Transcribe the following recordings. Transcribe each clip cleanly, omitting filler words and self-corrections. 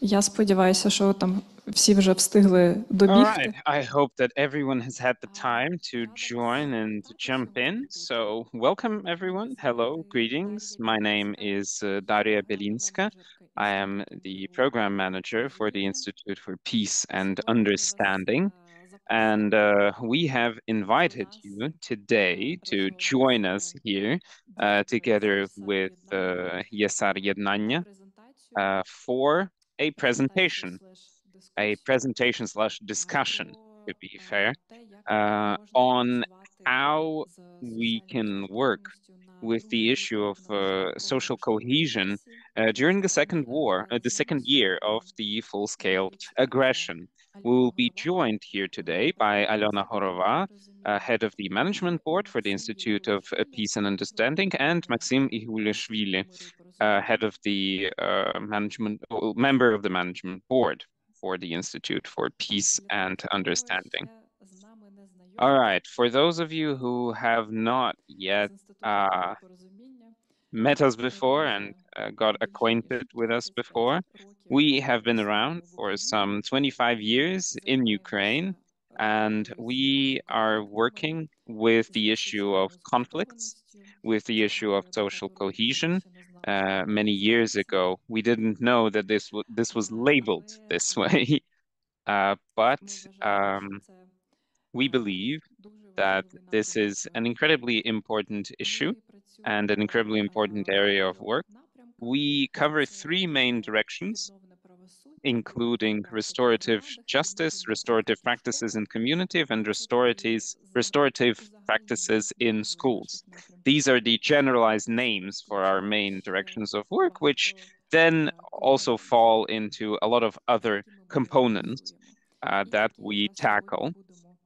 Я сподіваюся, що там всі вже встигли All right, добігти. I hope that everyone has had the time to join and to jump in. So, welcome everyone. Hello, greetings. My name is Daria Belinska. I am the program manager for the Institute for Peace and Understanding. And we have invited you today to join us here together with Yesar Yednanya for a presentation slash discussion, to be fair, on how we can work with the issue of social cohesion during the second year of the full-scale aggression. We will be joined here today by Alona Horova, head of the management board for the Institute of Peace and Understanding, and Maxim Ihulishvili, head of the member of the management board for the Institute for Peace and Understanding. All right, for those of you who have not yet met us before and got acquainted with us before, we have been around for some 25 years in Ukraine, and we are working with the issue of conflicts, with the issue of social cohesion. Many years ago, we didn't know that this was labeled this way, but we believe that this is an incredibly important issue and an incredibly important area of work. We cover three main directions, including restorative justice, restorative practices in community, and restorative practices in schools. These are the generalized names for our main directions of work, which then also fall into a lot of other components that we tackle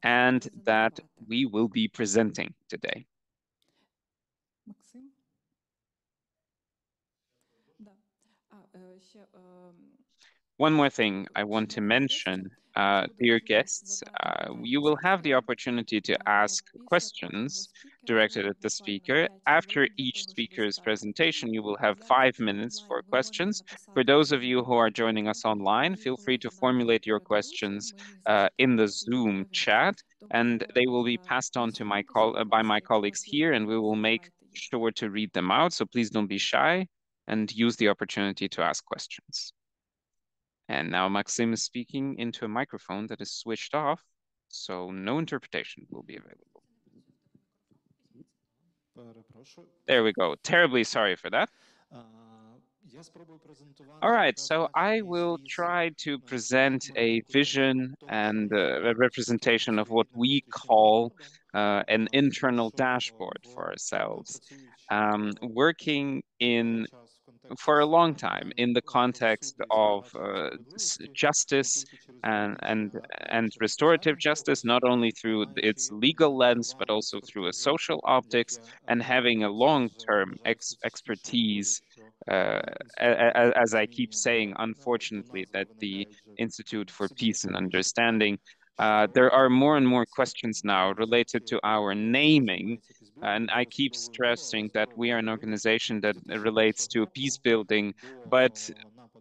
and that we will be presenting today. One more thing I want to mention, dear guests, you will have the opportunity to ask questions directed at the speaker. After each speaker's presentation, you will have 5 minutes for questions. For those of you who are joining us online, feel free to formulate your questions in the Zoom chat, and they will be passed on to by my colleagues here, and we will make sure to read them out. So please don't be shy and use the opportunity to ask questions. And now Maxim is speaking into a microphone that is switched off, so no interpretation will be available. There we go. Terribly sorry for that. All right, so I will try to present a vision and a representation of what we call an internal dashboard for ourselves. Working for a long time in the context of justice and restorative justice, not only through its legal lens, but also through a social optics, and having a long-term expertise. As I keep saying, unfortunately, that the Institute for Peace and Understanding, there are more and more questions now related to our naming. And I keep stressing that we are an organization that relates to peace building, but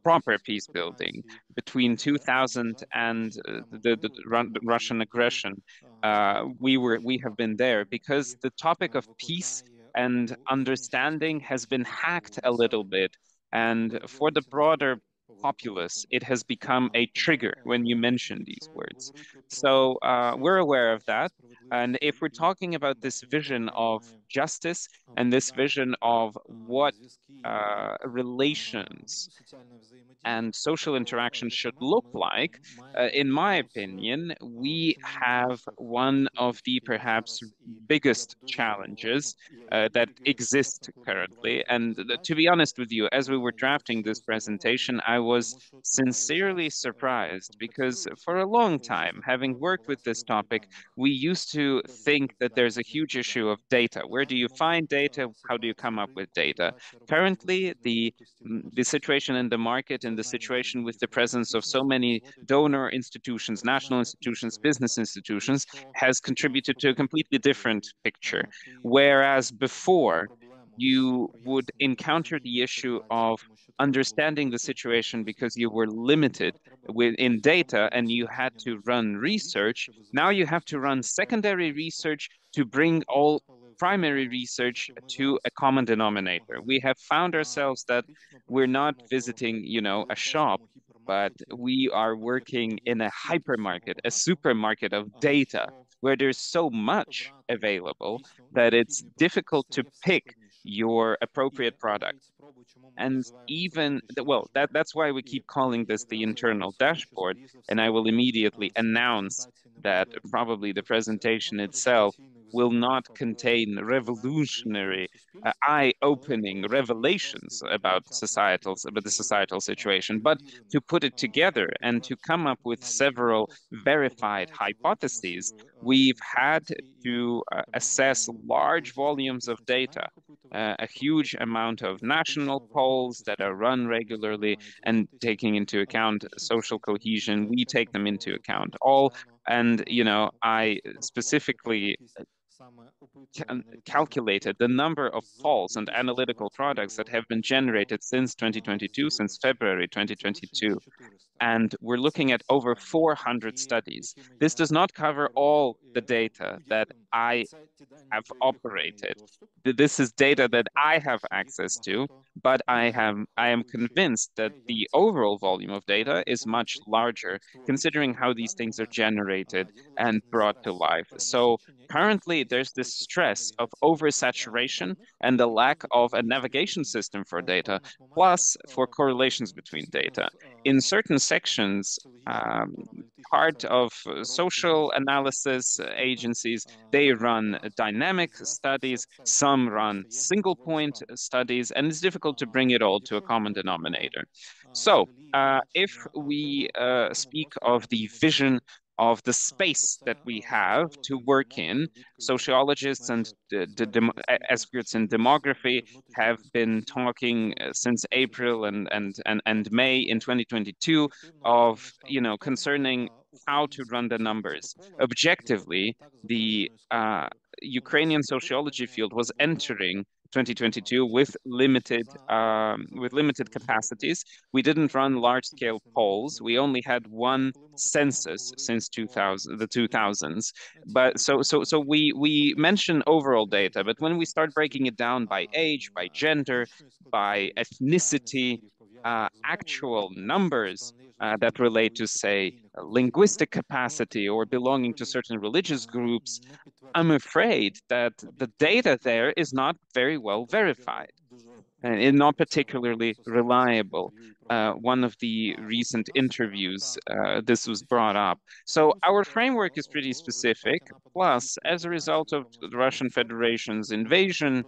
proper peace building. Between 2000 and the Russian aggression, we have been there because the topic of peace and understanding has been hacked a little bit. And for the broader populace, it has become a trigger when you mention these words. So we're aware of that. And if we're talking about this vision of justice and this vision of what relations and social interaction should look like, in my opinion, we have one of the perhaps biggest challenges that exist currently. And to be honest with you, as we were drafting this presentation, I was sincerely surprised because for a long time, having worked with this topic, we used to think that there's a huge issue of data. Where do you find data? How do you come up with data? Currently, the situation in the market and the situation with the presence of so many donor institutions, national institutions, business institutions has contributed to a completely different picture. Whereas before, you would encounter the issue of understanding the situation because you were limited in data and you had to run research. Now you have to run secondary research to bring all primary research to a common denominator. We have found ourselves that we're not visiting, a shop, but we are working in a hypermarket, a supermarket of data, where there's so much available that it's difficult to pick your appropriate product. And even, well, that's why we keep calling this the internal dashboard. And I will immediately announce that probably the presentation itself will not contain revolutionary, eye-opening revelations about the societal situation, but to put it together and to come up with several verified hypotheses, we've had to assess large volumes of data, a huge amount of national polls that are run regularly and taking into account social cohesion. We take them into account all. And, I specifically calculated the number of polls and analytical products that have been generated since 2022, since February 2022. And we're looking at over 400 studies. This does not cover all the data that I have operated. This is data that I have access to, but I am convinced that the overall volume of data is much larger, considering how these things are generated and brought to life. So currently, there's this stress of oversaturation and the lack of a navigation system for data, plus for correlations between data. In certain sections, part of social analysis agencies, they run dynamic studies, some run single point studies, and it's difficult to bring it all to a common denominator. So, if we speak of the vision of the space that we have to work in, sociologists and experts in demography have been talking since April and May in 2022 of, concerning how to run the numbers. Objectively, the Ukrainian sociology field was entering 2022 with limited capacities. We didn't run large-scale polls. We only had one census since 2000, the 2000s. But so we mention overall data, but when we start breaking it down by age, by gender, by ethnicity, actual numbers that relate to, say, linguistic capacity or belonging to certain religious groups, I'm afraid that the data there is not very well verified and not particularly reliable. One of the recent interviews, this was brought up. So our framework is pretty specific. Plus, as a result of the Russian Federation's invasion,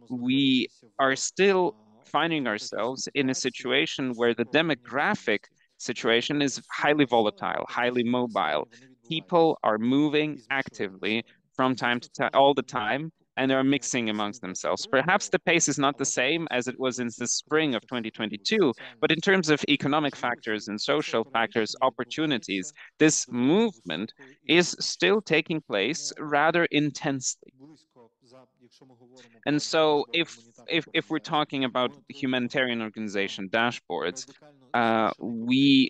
we are still finding ourselves in a situation where the demographic situation is highly volatile, highly mobile. People are moving actively from time to time, all the time, and are mixing amongst themselves. Perhaps the pace is not the same as it was in the spring of 2022, but in terms of economic factors and social factors, opportunities, this movement is still taking place rather intensely. And so if we're talking about humanitarian organization dashboards, we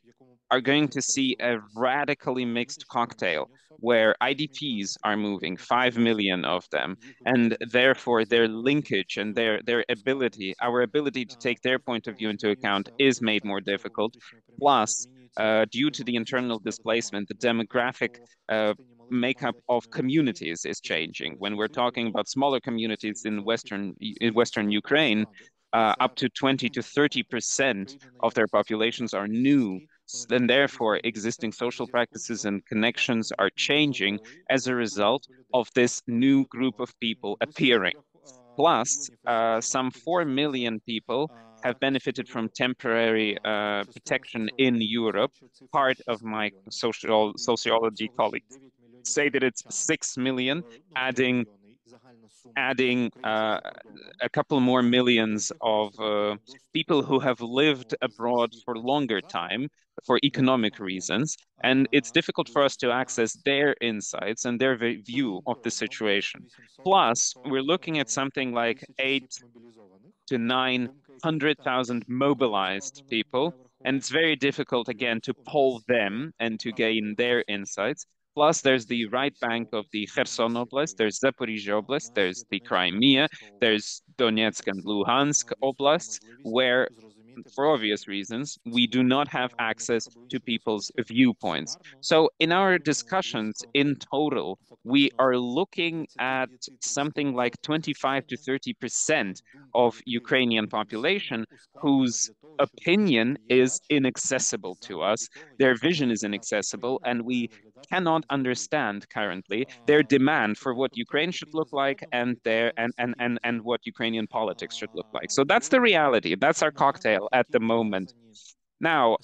are going to see a radically mixed cocktail where IDPs are moving, 5 million of them, and therefore their linkage and their ability, our ability to take their point of view into account is made more difficult. Plus, due to the internal displacement, the demographic makeup of communities is changing. When we're talking about smaller communities in Western Ukraine, up to 20 to 30% of their populations are new. And therefore, existing social practices and connections are changing as a result of this new group of people appearing. Plus, some 4 million people have benefited from temporary protection in Europe. Part of my sociology colleagues say that it's 6 million, adding adding a couple more millions of people who have lived abroad for longer time for economic reasons, and it's difficult for us to access their insights and their view of the situation. Plus, we're looking at something like 8 to 900,000 mobilized people, and it's very difficult again to poll them and to gain their insights. Plus, there's the right bank of the Kherson Oblast, there's Zaporizhia Oblast, there's the Crimea, there's Donetsk and Luhansk oblasts, where, for obvious reasons, we do not have access to people's viewpoints. So, in our discussions in total, we are looking at something like 25 to 30% of Ukrainian population whose opinion is inaccessible to us, their vision is inaccessible, and we cannot understand currently their demand for what Ukraine should look like and their and what Ukrainian politics should look like. So that's the reality. That's our cocktail at the moment. Now,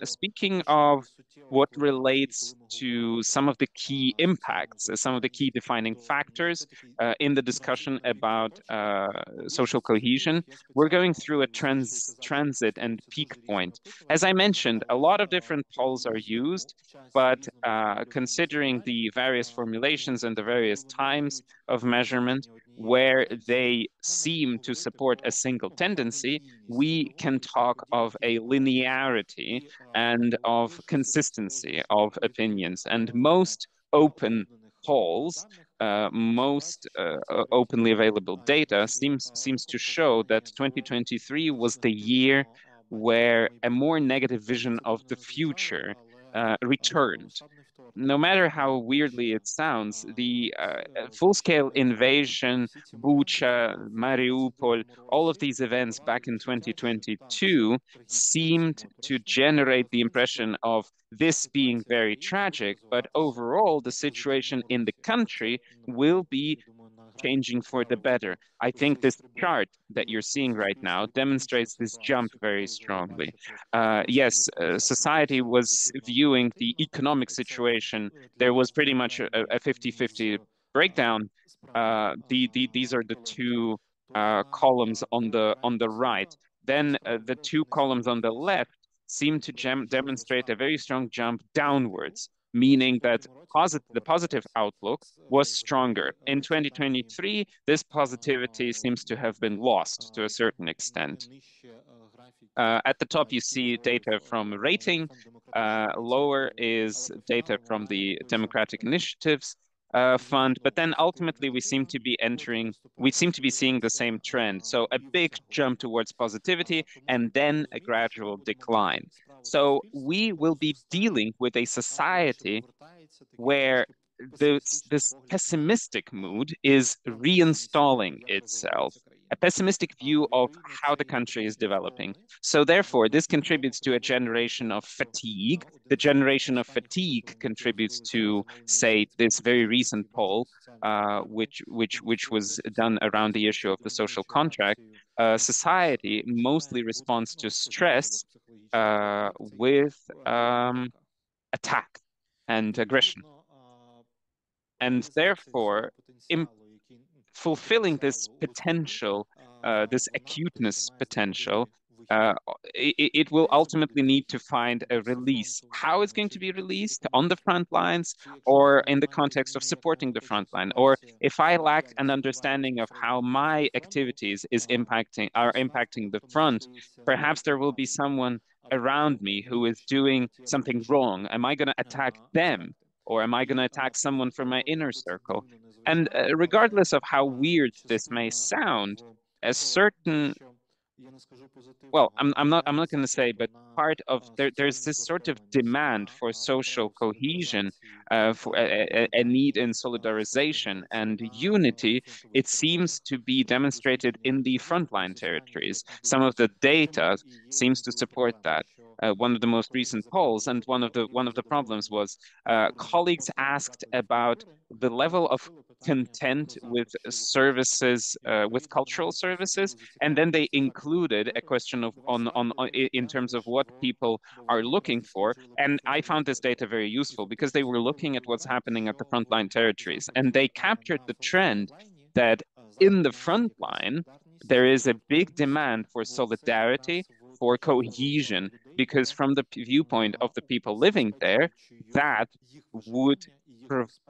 speaking of what relates to some of the key impacts, some of the key defining factors in the discussion about social cohesion, we're going through a transit and peak point. As I mentioned, a lot of different polls are used, but considering the various formulations and the various times of measurement, where they seem to support a single tendency, we can talk of a linearity and of consistency of opinions. And most open polls, most openly available data seems to show that 2023 was the year where a more negative vision of the future returned. No matter how weirdly it sounds, the full-scale invasion, Bucha, Mariupol, all of these events back in 2022 seemed to generate the impression of this being very tragic, but overall, the situation in the country will be changing for the better. I think this chart that you're seeing right now demonstrates this jump very strongly. Society was viewing the economic situation. There was pretty much a 50-50 breakdown. These are the two columns on the right. Then the two columns on the left seem to demonstrate a very strong jump downwards, meaning that the positive outlook was stronger. In 2023, this positivity seems to have been lost to a certain extent. At the top, you see data from rating. Lower is data from the Democratic Initiatives Fund. But then ultimately, we seem to be seeing the same trend. So a big jump towards positivity and then a gradual decline. So we will be dealing with a society where this pessimistic mood is reinstalling itself, a pessimistic view of how the country is developing. So therefore, this contributes to a generation of fatigue. The generation of fatigue contributes to, say, this very recent poll, which was done around the issue of the social contract. Society mostly responds to stress with attack and aggression. And therefore, fulfilling this potential, this acuteness potential, it will ultimately need to find a release. How it's going to be released on the front lines or in the context of supporting the front line, or if I lack an understanding of how my activities are impacting the front, perhaps there will be someone around me who is doing something wrong. Am I going to attack them? Or am I going to attack someone from my inner circle? And regardless of how weird this may sound, a certain, well, I'm not going to say, but there's this sort of demand for social cohesion, for a need in solidarization and unity. It seems to be demonstrated in the frontline territories. Some of the data seems to support that. One of the most recent polls, and one of the problems was colleagues asked about the level of content with services, with cultural services, and then they included a question of in terms of what people are looking for. And I found this data very useful because they were looking at what's happening at the frontline territories, and they captured the trend that in the front line, there is a big demand for solidarity, for cohesion, because from the viewpoint of the people living there, that would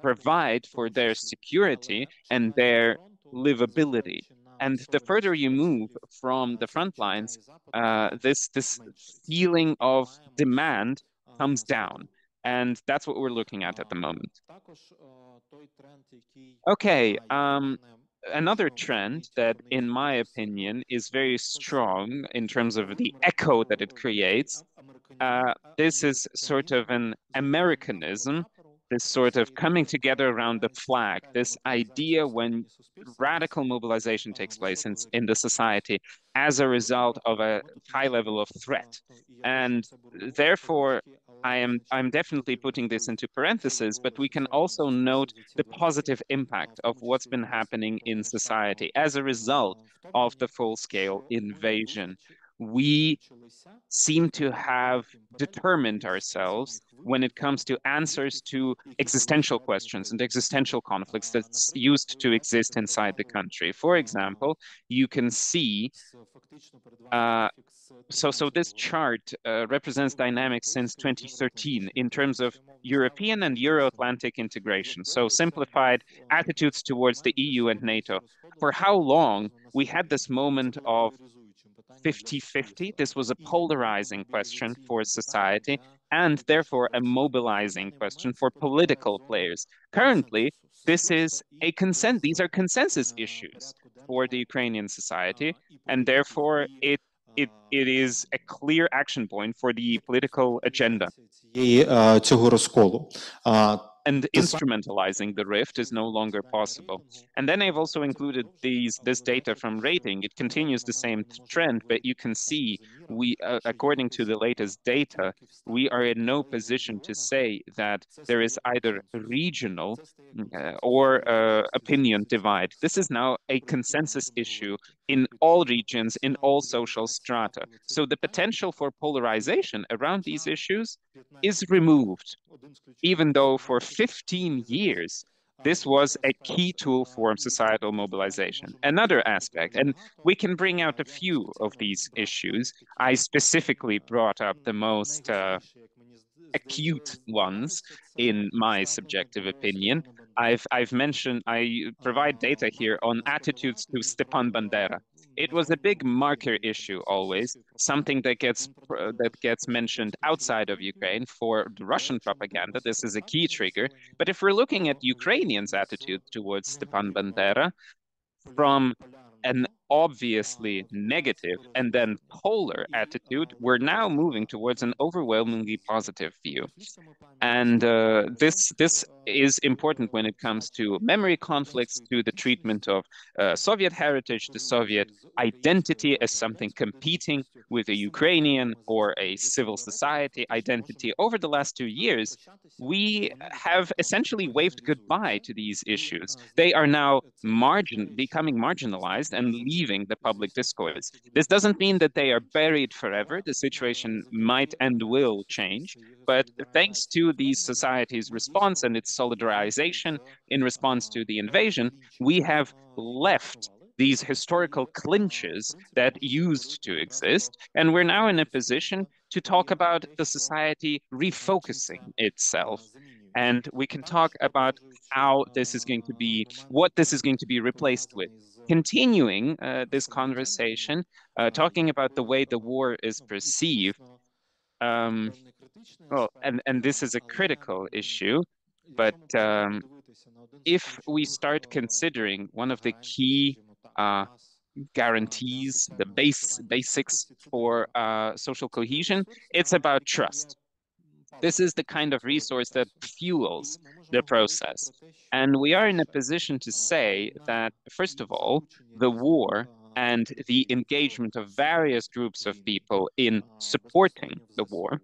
provide for their security and their livability. And the further you move from the front lines, this feeling of demand comes down. And that's what we're looking at the moment. Okay, another trend that, in my opinion, is very strong in terms of the echo that it creates. This is sort of an Americanism, this sort of coming together around the flag, this idea when radical mobilization takes place in the society as a result of a high level of threat. And therefore, I'm definitely putting this into parentheses, but we can also note the positive impact of what's been happening in society as a result of the full-scale invasion. We seem to have determined ourselves when it comes to answers to existential questions and existential conflicts that's used to exist inside the country. For example, you can see so this chart represents dynamics since 2013 in terms of European and Euro-Atlantic integration. So simplified attitudes towards the EU and NATO. For how long we had this moment of 50-50. This was a polarizing question for society and therefore a mobilizing question for political players. Currently, this is a consent. These are consensus issues for the Ukrainian society, and therefore it is a clear action point for the political agenda. Цього розколу. And instrumentalizing the rift is no longer possible. And then I've also included this data from rating. It continues the same trend, but you can see according to the latest data, we are in no position to say that there is either regional or opinion divide. This is now a consensus issue in all regions, in all social strata. So the potential for polarization around these issues is removed, even though for 15 years, this was a key tool for societal mobilization. Another aspect, and we can bring out a few of these issues. I specifically brought up the most acute ones in my subjective opinion. I've mentioned, I provide data here on attitudes to Stepan Bandera. It was a big marker issue always, something that gets mentioned outside of Ukraine for the Russian propaganda. This is a key trigger. But if we're looking at Ukrainians' attitude towards Stepan Bandera, from an obviously negative and then polar attitude, we're now moving towards an overwhelmingly positive view. And this is important when it comes to memory conflicts, to the treatment of Soviet heritage, the Soviet identity as something competing with a Ukrainian or a civil society identity. Over the last 2 years, we have essentially waved goodbye to these issues. They are now becoming marginalized and leaving the public discourse. This doesn't mean that they are buried forever. The situation might and will change, but thanks to these societies' response and its solidarization in response to the invasion, we have left these historical clinches that used to exist, and we're now in a position to talk about the society refocusing itself. And we can talk about how this is going to be, what this is going to be replaced with. Continuing this conversation, talking about the way the war is perceived, well, and this is a critical issue, but if we start considering one of the key guarantees, the basics for social cohesion, it's about trust. This is the kind of resource that fuels the process. And we are in a position to say that, first of all, the war and the engagement of various groups of people in supporting the war,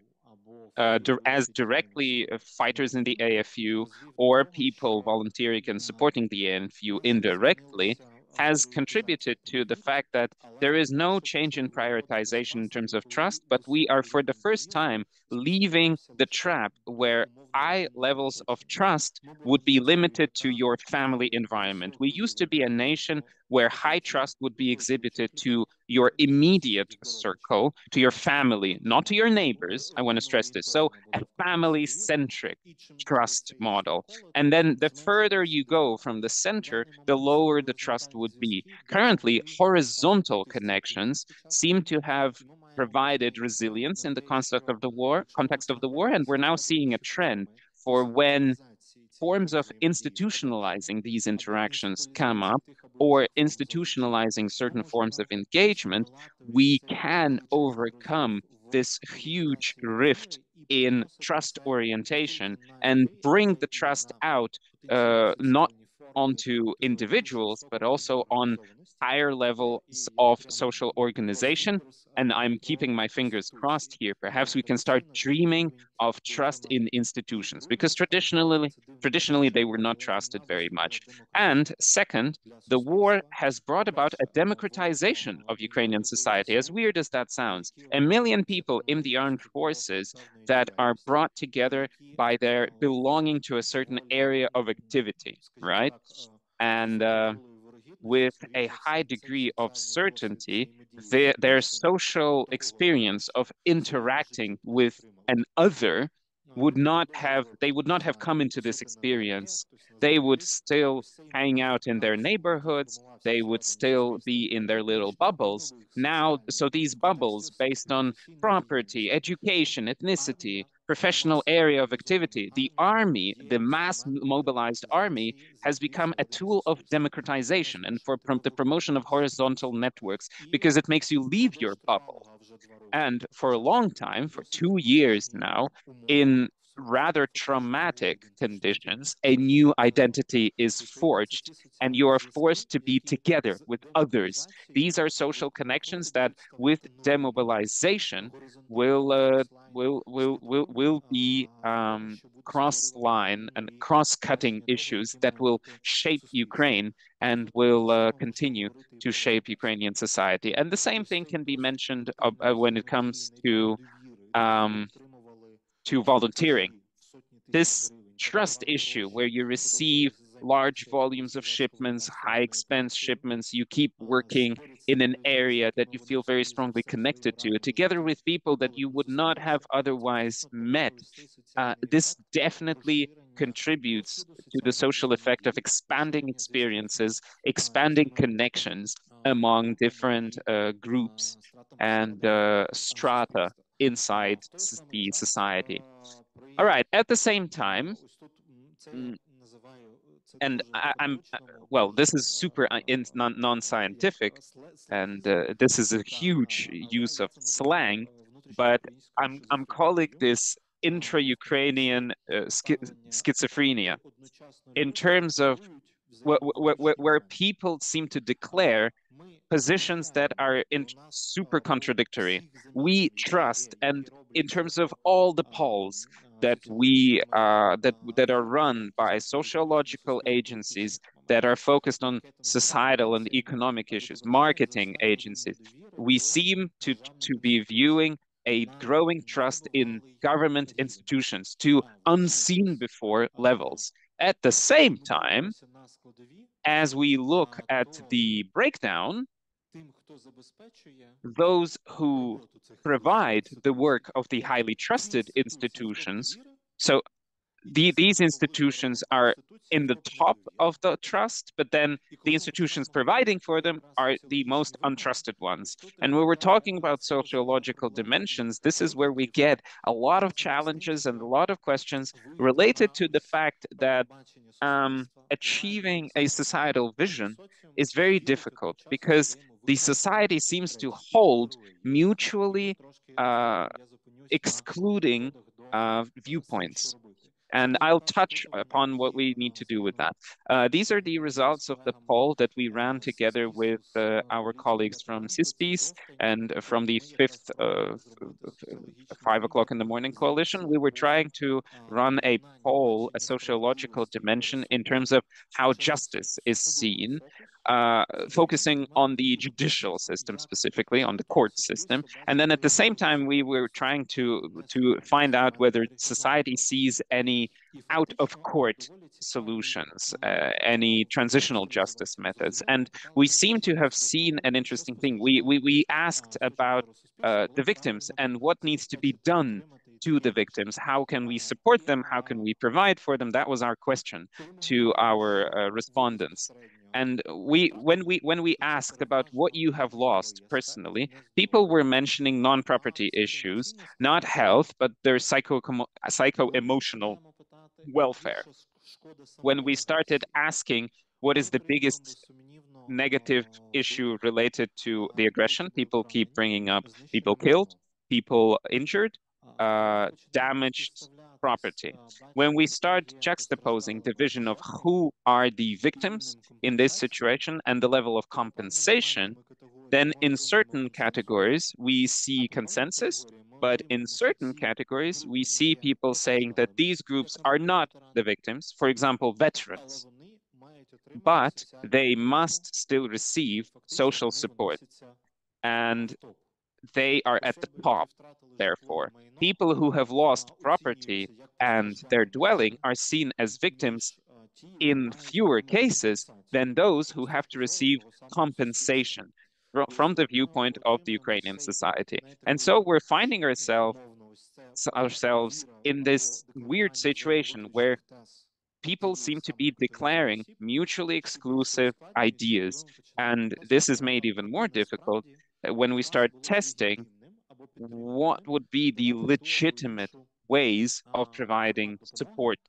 as directly fighters in the AFU or people volunteering and supporting the AFU indirectly, has contributed to the fact that there is no change in prioritization in terms of trust, but we are for the first time leaving the trap where high levels of trust would be limited to your family environment. We used to be a nation where high trust would be exhibited to your immediate circle, to your family, not to your neighbors. I want to stress this. So a family-centric trust model. And then the further you go from the center, the lower the trust would be. Currently, horizontal connections seem to have provided resilience in the context of the war, and we're now seeing a trend for when forms of institutionalizing these interactions come up or institutionalizing certain forms of engagement, we can overcome this huge rift in trust orientation and bring the trust out, not onto individuals, but also on higher levels of social organization. And I'm keeping my fingers crossed here. Perhaps we can start dreaming of trust in institutions, because traditionally they were not trusted very much. And second, the war has brought about a democratization of Ukrainian society, as weird as that sounds. 1 million people in the armed forces that are brought together by their belonging to a certain area of activity, right? And with a high degree of certainty, their social experience of interacting with an other they would not have come into this experience. They would still hang out in their neighborhoods. They would still be in their little bubbles. Now, so these bubbles based on property, education, ethnicity, professional area of activity, the army, the mass mobilized army, has become a tool of democratization and for the promotion of horizontal networks, because it makes you leave your bubble. And for a long time, for 2 years now, in rather traumatic conditions, a new identity is forged, and you are forced to be together with others. These are social connections that, with demobilization, will be cross-line and cross-cutting issues that will shape Ukraine and will continue to shape Ukrainian society. And the same thing can be mentioned when it comes um, to volunteering. This trust issue where you receive large volumes of shipments, high expense shipments, you keep working in an area that you feel very strongly connected to, together with people that you would not have otherwise met. This definitely contributes to the social effect of expanding experiences, expanding connections among different groups and strata inside the society. All right, at the same time, mm, and I'm well, this is super non-scientific, and this is a huge use of slang, but I'm calling this intra-Ukrainian schizophrenia, in terms of where people seem to declare positions that are super contradictory. We trust, and in terms of all the polls that that are run by sociological agencies that are focused on societal and economic issues, marketing agencies, we seem to be viewing a growing trust in government institutions to unseen before levels. At the same time, as we look at the breakdown, those who provide the work of the highly trusted institutions, so these institutions are in the top of the trust, but then the institutions providing for them are the most untrusted ones. And when we're talking about sociological dimensions, this is where we get a lot of challenges and a lot of questions related to the fact that achieving a societal vision is very difficult, because the society seems to hold mutually excluding viewpoints. And I'll touch upon what we need to do with that. These are the results of the poll that we ran together with our colleagues from CISPEACE and from the fifth 5 o'clock in the morning coalition. We were trying to run a poll, a sociological dimension in terms of how justice is seen focusing on the judicial system, specifically on the court system. And then at the same time, we were trying to find out whether society sees any out-of-court solutions, any transitional justice methods. And we seem to have seen an interesting thing. We asked about the victims and what needs to be done to the victims. How can we support them? How can we provide for them? That was our question to our respondents. And when we asked about what you have lost personally, people were mentioning non-property issues, not health, but their psycho-emotional welfare. When we started asking what is the biggest negative issue related to the aggression, people keep bringing up people killed, people injured, damaged property. When we start juxtaposing the vision of who are the victims in this situation and the level of compensation, then in certain categories we see consensus, but in certain categories we see people saying that these groups are not the victims, for example, veterans, but they must still receive social support. And they are at the top, therefore. People who have lost property and their dwelling are seen as victims in fewer cases than those who have to receive compensation from the viewpoint of the Ukrainian society. And so we're finding ourselves in this weird situation where people seem to be declaring mutually exclusive ideas. And this is made even more difficult when we start testing what would be the legitimate ways of providing support.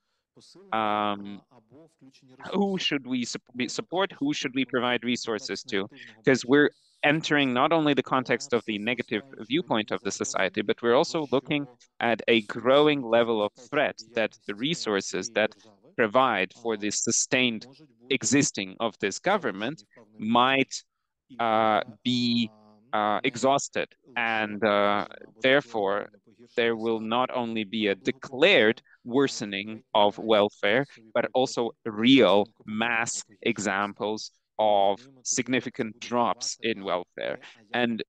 Who should we support? Who should we provide resources to? Because we're entering not only the context of the negative viewpoint of the society, but we're also looking at a growing level of threat that the resources that provide for the sustained existing of this government might be exhausted. And therefore, there will not only be a declared worsening of welfare, but also real mass examples of significant drops in welfare. And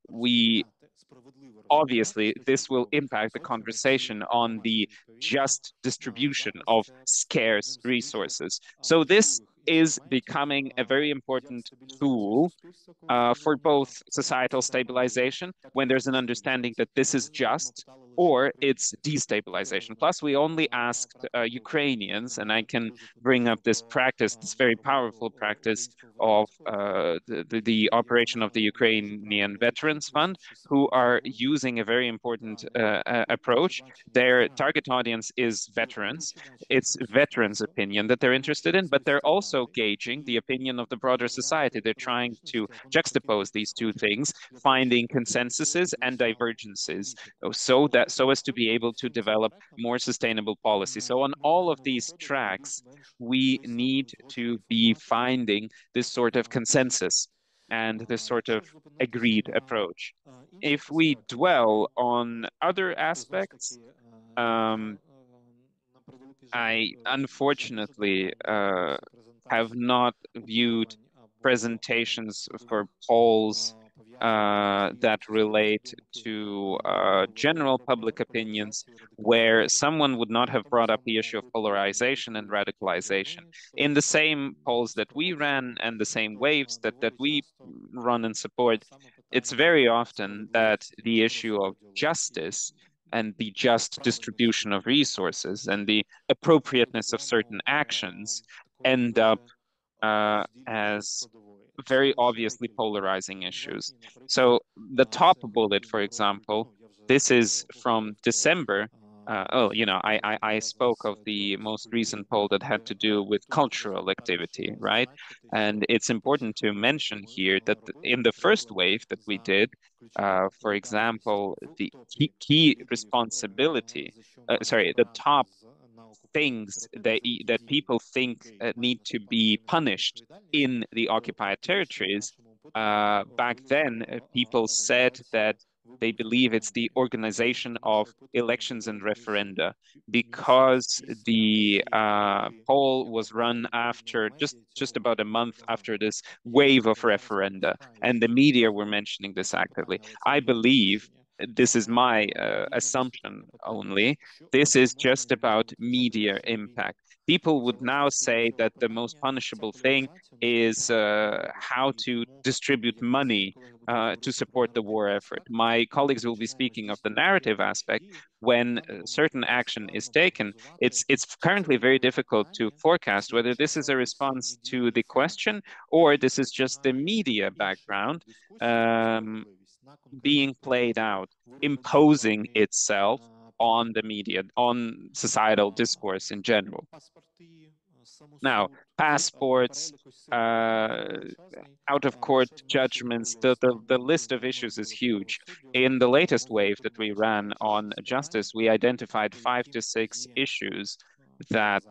obviously, this will impact the conversation on the just distribution of scarce resources. So this is becoming a very important tool for both societal stabilization, when there's an understanding that this is just, or it's destabilization. Plus, we only asked Ukrainians, and I can bring up this practice, this very powerful practice of the operation of the Ukrainian Veterans Fund, who are using a very important approach. Their target audience is veterans. It's veterans' opinion that they're interested in, but they're also gauging the opinion of the broader society. They're trying to juxtapose these two things, finding consensuses and divergences, so as to be able to develop more sustainable policy. So on all of these tracks, we need to be finding this sort of consensus and this sort of agreed approach. If we dwell on other aspects, I unfortunately have not viewed presentations for polls that relate to general public opinions where someone would not have brought up the issue of polarization and radicalization. In the same polls that we ran and the same waves that we run and support, it's very often that the issue of justice and the just distribution of resources and the appropriateness of certain actions end up as very obviously polarizing issues. So the top bullet, for example, this is from December. I spoke of the most recent poll that had to do with cultural activity, right? And it's important to mention here that in the first wave that we did, for example, the key responsibility, the top things that people think need to be punished in the occupied territories. Back then, people said that they believe it's the organization of elections and referenda, because the poll was run after just about a month after this wave of referenda, and the media were mentioning this actively. I believe, this is my assumption only, this is just about media impact. People would now say that the most punishable thing is how to distribute money to support the war effort. My colleagues will be speaking of the narrative aspect. When certain action is taken, it's currently very difficult to forecast whether this is a response to the question or this is just the media background being played out, imposing itself on the media, on societal discourse in general. Now, passports, out of court judgments, the list of issues is huge. In the latest wave that we ran on justice, we identified 5 to 6 issues that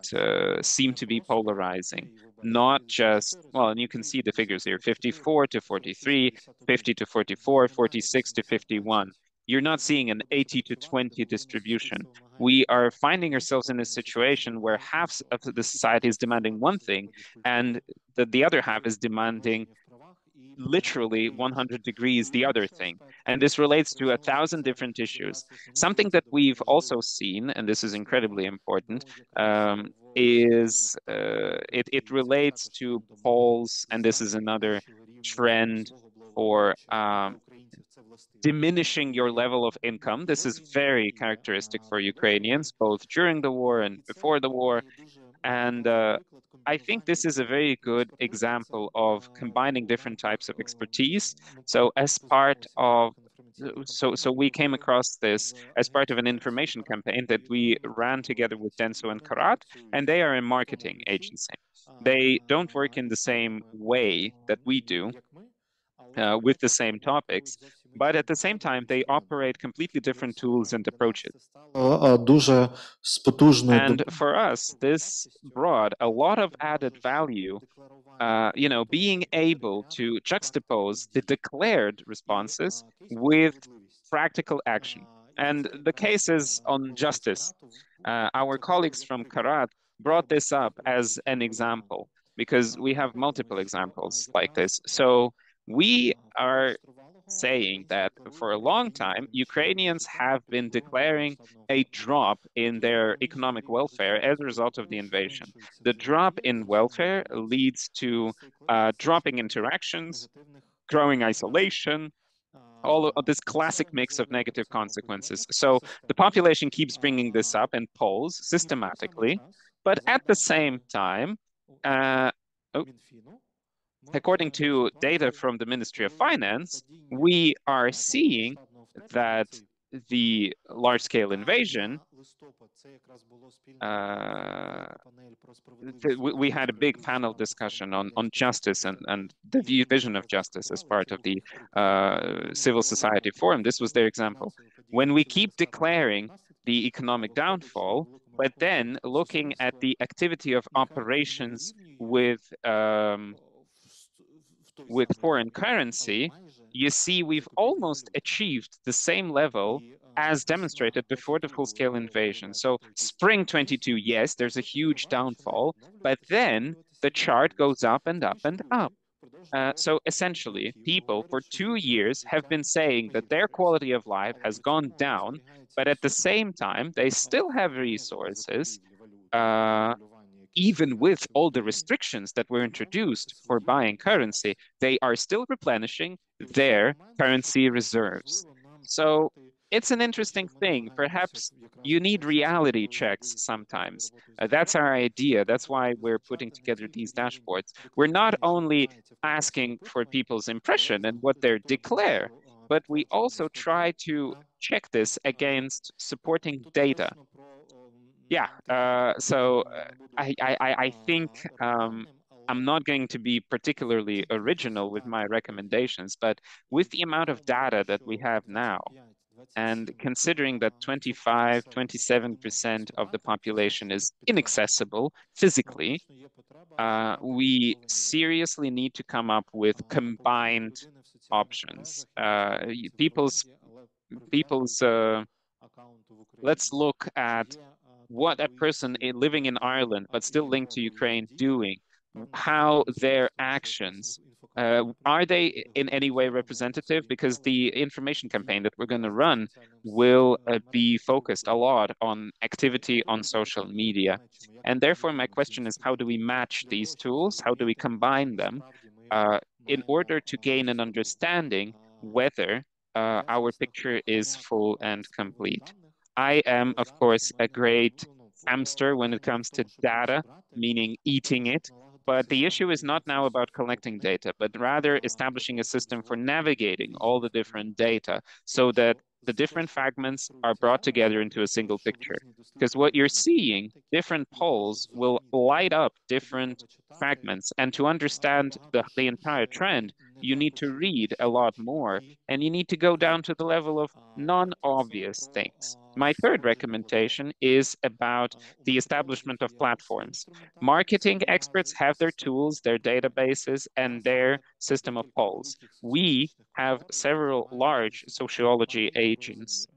seem to be polarizing. Not just, well, and you can see the figures here, 54 to 43, 50 to 44, 46 to 51. You're not seeing an 80 to 20 distribution. We are finding ourselves in a situation where half of the society is demanding one thing, and the other half is demanding literally 100 degrees the other thing. And this relates to 1,000 different issues. Something that we've also seen, and this is incredibly important, is it relates to polls, and this is another trend for diminishing your level of income. This is very characteristic for Ukrainians, both during the war and before the war. And I think this is a very good example of combining different types of expertise. So as part of so we came across this as part of an information campaign that we ran together with Denso and Karat, and they are a marketing agency. They don't work in the same way that we do, with the same topics, but at the same time, they operate completely different tools and approaches. Дуже потужне. And for us, this brought a lot of added value, being able to juxtapose the declared responses with practical action. And the cases on justice, our colleagues from Karat brought this up as an example because we have multiple examples like this. So we are saying that for a long time, Ukrainians have been declaring a drop in their economic welfare as a result of the invasion. The drop in welfare leads to dropping interactions, growing isolation, all of this classic mix of negative consequences. So the population keeps bringing this up in polls systematically, but at the same time, according to data from the Ministry of Finance, we are seeing that the large-scale invasion, we had a big panel discussion on justice and the vision of justice as part of the civil society forum. This was their example. When we keep declaring the economic downfall, but then looking at the activity of operations with foreign currency, you see we've almost achieved the same level as demonstrated before the full-scale invasion. So spring 22, yes, there's a huge downfall, but then the chart goes up and up and up. So essentially, people for 2 years have been saying that their quality of life has gone down, but at the same time, they still have resources, even with all the restrictions that were introduced for buying currency, they are still replenishing their currency reserves. So it's an interesting thing. Perhaps you need reality checks sometimes. That's our idea. That's why we're putting together these dashboards. We're not only asking for people's impression and what they declare, but we also try to check this against supporting data. Yeah, I think I'm not going to be particularly original with my recommendations, but with the amount of data that we have now, and considering that 25, 27% of the population is inaccessible physically, we seriously need to come up with combined options. People's people's let's look at what a person living in Ireland but still linked to Ukraine doing, how their actions are they in any way representative? Because the information campaign that we're going to run will be focused a lot on activity on social media. And therefore, my question is, how do we match these tools? How do we combine them in order to gain an understanding whether our picture is full and complete? I am, of course, a great hamster when it comes to data, meaning eating it. But the issue is not now about collecting data, but rather establishing a system for navigating all the different data so that the different fragments are brought together into a single picture. Because what you're seeing, different polls will light up different fragments. And to understand the entire trend, you need to read a lot more and you need to go down to the level of non-obvious things. My third recommendation is about the establishment of platforms. Marketing experts have their tools, their databases, and their system of polls. We have several large sociology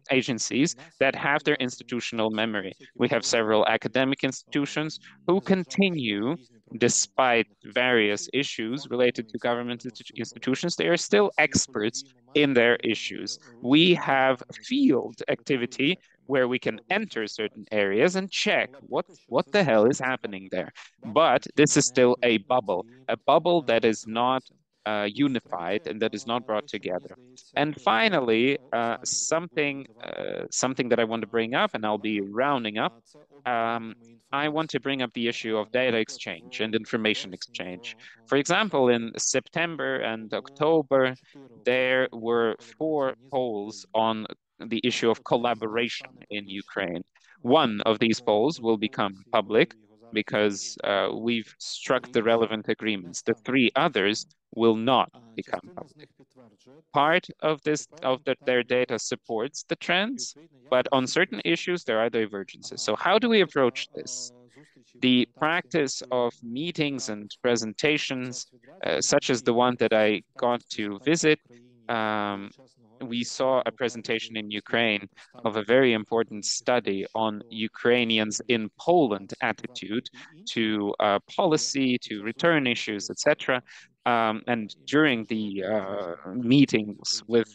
agencies that have their institutional memory. We have several academic institutions who continue, despite various issues related to government institutions, they are still experts in their issues. We have field activity where we can enter certain areas and check what the hell is happening there. But this is still a bubble that is not unified and that is not brought together. And finally, something that I want to bring up, and I'll be rounding up. I want to bring up the issue of data exchange and information exchange. For example, in September and October, there were 4 polls on the issue of collaboration in Ukraine. One of these polls will become public because we've struck the relevant agreements. The 3 others will not become public. Part of their data supports the trends, but on certain issues there are divergences. So how do we approach this? The practice of meetings and presentations, such as the one that I got to visit, we saw a presentation in Ukraine of a very important study on Ukrainians in Poland attitude to policy, to return issues, etc. And during the meetings with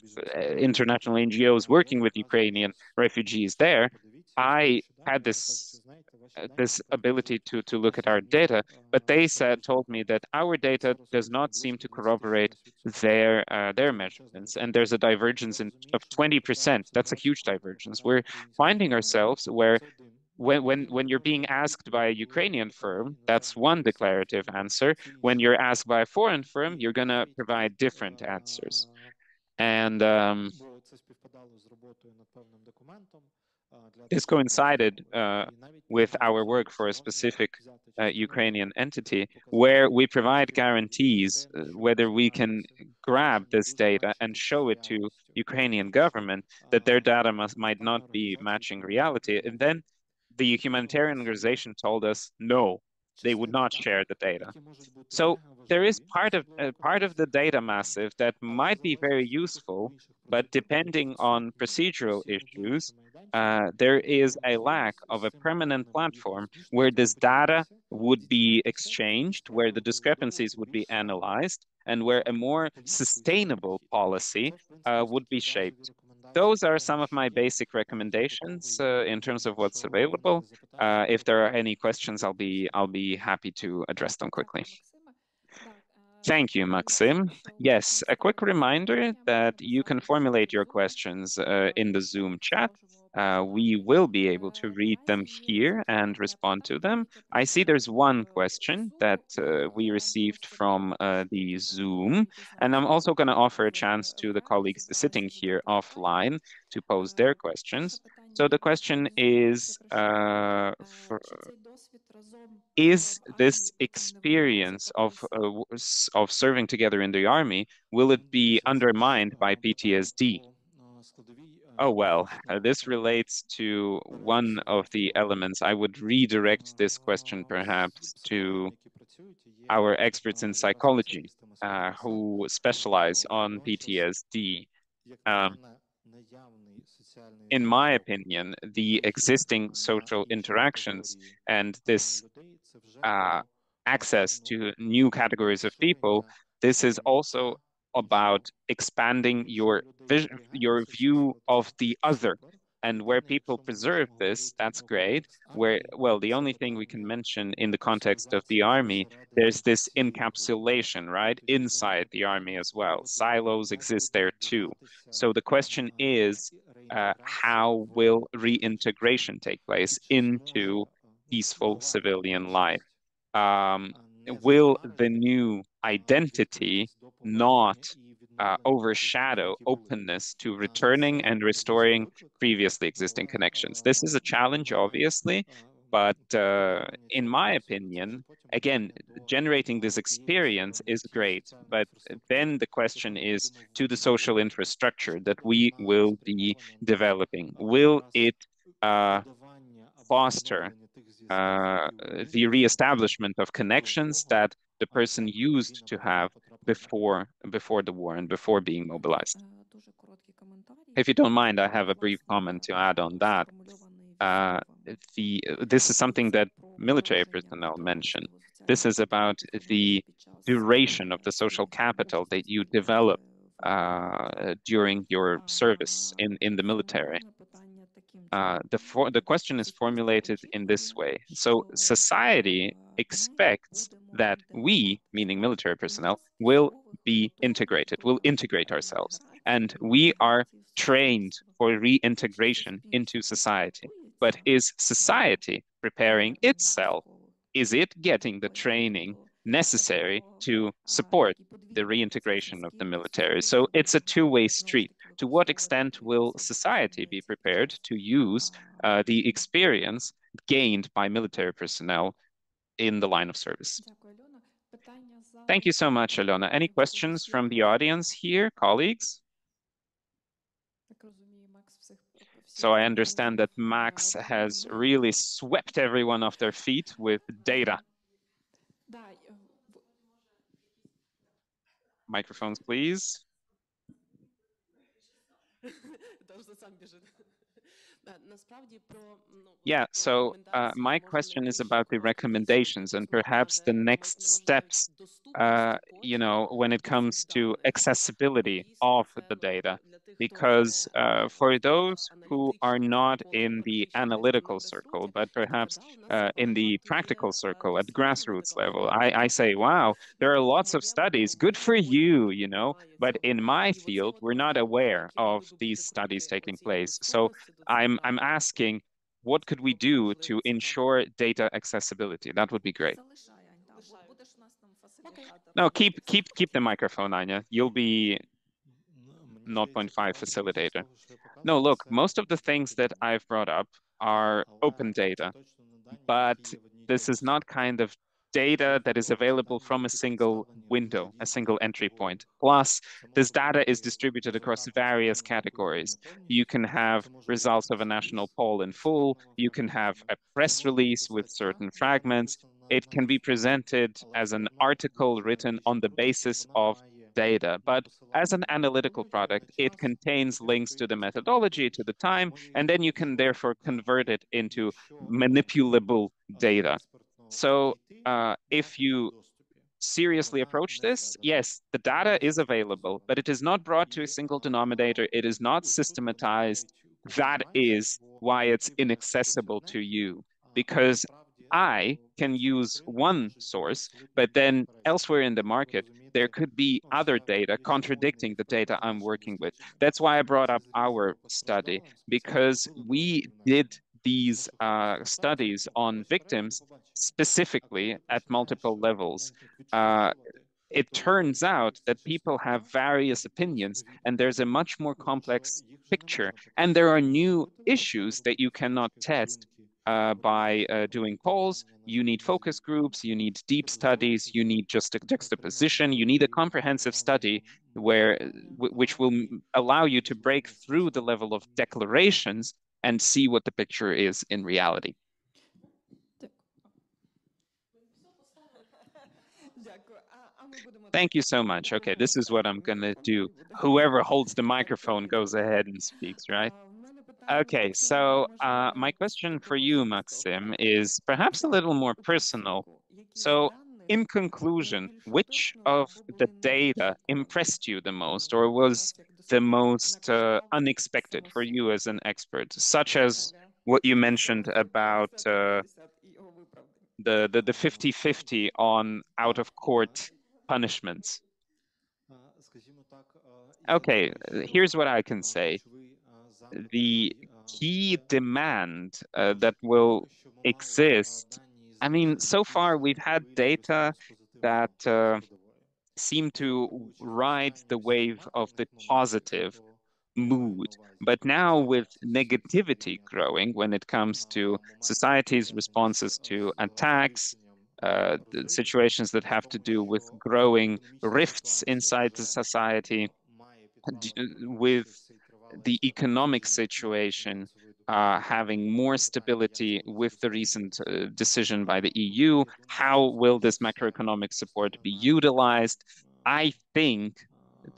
international NGOs working with Ukrainian refugees there, I had this ability to look at our data, but they told me that our data does not seem to corroborate their measurements, and there's a divergence of 20%. That's a huge divergence. We're finding ourselves where when you're being asked by a Ukrainian firm, that's one declarative answer. When you're asked by a foreign firm, you're going to provide different answers. And this coincided with our work for a specific Ukrainian entity where we provide guarantees whether we can grab this data and show it to Ukrainian government that their data might not be matching reality. And then the humanitarian organization told us no, they would not share the data. So there is part of the data massive that might be very useful, but depending on procedural issues, there is a lack of a permanent platform where this data would be exchanged, where the discrepancies would be analyzed, and where a more sustainable policy would be shaped. Those are some of my basic recommendations in terms of what's available. If there are any questions, I'll be happy to address them quickly. Thank you, Maxim. Yes, a quick reminder that you can formulate your questions in the Zoom chat. We will be able to read them here and respond to them. I see there's one question that we received from the Zoom, and I'm also going to offer a chance to the colleagues sitting here offline to pose their questions. So the question is this experience of serving together in the army, will it be undermined by PTSD? Oh, well, this relates to one of the elements. I would redirect this question perhaps to our experts in psychology who specialize on PTSD. in my opinion, the existing social interactions and this access to new categories of people, this is also about expanding your vision, your view of the other. And where people preserve this, that's great. Where, well, the only thing we can mention in the context of the army, there's this encapsulation, right? Inside the army as well. Silos exist there too. So the question is, how will reintegration take place into peaceful civilian life? um, will the new identity not overshadow openness to returning and restoring previously existing connections? This is a challenge, obviously, but in my opinion, again, generating this experience is great, but then the question is to the social infrastructure that we will be developing. Will it foster the reestablishment of connections that the person used to have before the war and before being mobilized? If you don't mind, I have a brief comment to add on that. This is something that military personnel mention. This is about the duration of the social capital that you develop during your service in the military. The question is formulated in this way. So society expects that we, meaning military personnel, will be integrated, will integrate ourselves. And we are trained for reintegration into society. But is society preparing itself? Is it getting the training necessary to support the reintegration of the military? So it's a two-way street. To what extent will society be prepared to use the experience gained by military personnel in the line of service? Thank you so much, Alona. Any questions from the audience here, colleagues? So I understand that Max has really swept everyone off their feet with data. Microphones, please. Yeah, so my question is about the recommendations and perhaps the next steps, when it comes to accessibility of the data. Because for those who are not in the analytical circle, but perhaps in the practical circle at grassroots level, I say, wow, there are lots of studies, good for you, but in my field, we're not aware of these studies taking place. So I'm asking, what could we do to ensure data accessibility? That would be great. No, keep the microphone, Anya. You'll be 0.5 facilitator. No, look, most of the things that I've brought up are open data, but this is not kind of data that is available from a single window, a single entry point. Plus, this data is distributed across various categories. You can have results of a national poll in full. You can have a press release with certain fragments. It can be presented as an article written on the basis of data. But as an analytical product, it contains links to the methodology, to the time, and then you can therefore convert it into manipulable data. So if you seriously approach this, yes, the data is available, but it is not brought to a single denominator. It is not systematized. That is why it's inaccessible to you, because I can use one source, but then elsewhere in the market, there could be other data contradicting the data I'm working with. That's why I brought up our study, because we did these studies on victims specifically at multiple levels. Uh, it turns out that people have various opinions, and there's a much more complex picture. And there are new issues that you cannot test by doing polls. You need focus groups, you need deep studies, you need just a juxtaposition, you need a comprehensive study which will allow you to break through the level of declarations and see what the picture is in reality. Thank you so much. Okay, this is what I'm gonna do. Whoever holds the microphone goes ahead and speaks, right? Okay, so my question for you, Maxim, is perhaps a little more personal. So, in conclusion, which of the data impressed you the most or was the most unexpected for you as an expert, such as what you mentioned about the 50-50 on out-of-court punishments? Okay, here's what I can say. The key demand that will exist. I mean, so far we've had data that seem to ride the wave of the positive mood. But now with negativity growing when it comes to society's responses to attacks, the situations that have to do with growing rifts inside the society, with the economic situation having more stability with the recent decision by the EU. How will this macroeconomic support be utilized? I think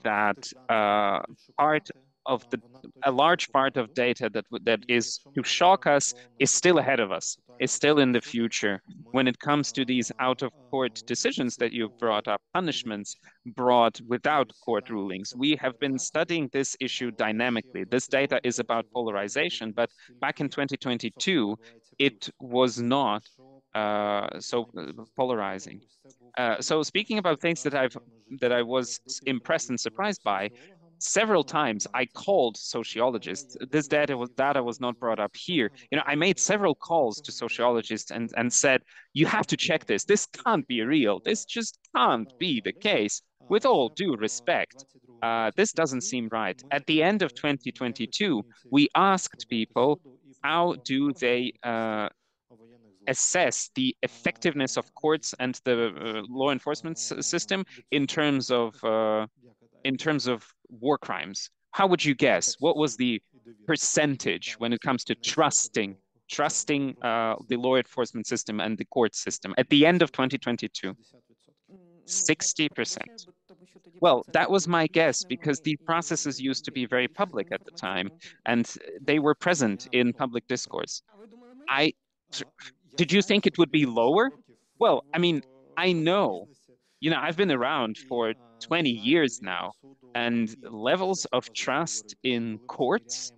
that part of the a large part of data that is to shock us is still ahead of us, is still in the future. When it comes to these out of court decisions that you've brought up, punishments brought without court rulings, we have been studying this issue dynamically. This data is about polarization, but back in 2022, it was not so polarizing. So speaking about things that I was impressed and surprised by, several times I called sociologists. This data was not brought up here. You know, I made several calls to sociologists and said, you have to check this. This can't be real. This just can't be the case. With all due respect, this doesn't seem right. At the end of 2022, we asked people, how do they assess the effectiveness of courts and the law enforcement system in terms of war crimes. How would you guess? What was the percentage when it comes to trusting the law enforcement system and the court system at the end of 2022? 60%. Well, that was my guess because these processes used to be very public at the time and they were present in public discourse. I did you think it would be lower? Well, I mean, I know, you know, I've been around for 20 years now, and levels of trust in courts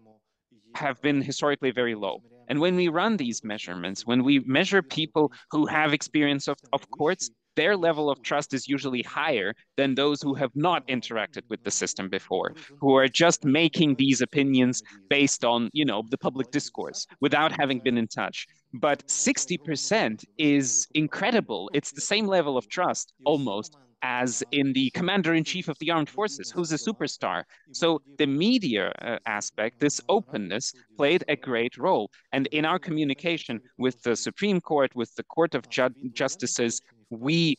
have been historically very low. And when we run these measurements, when we measure people who have experience of courts, their level of trust is usually higher than those who have not interacted with the system before, who are just making these opinions based on, you know, the public discourse without having been in touch. But 60% is incredible. It's the same level of trust almost as in the commander-in-chief of the armed forces, who's a superstar. So the media aspect, this openness, played a great role. And in our communication with the Supreme Court, with the Court of Justices, we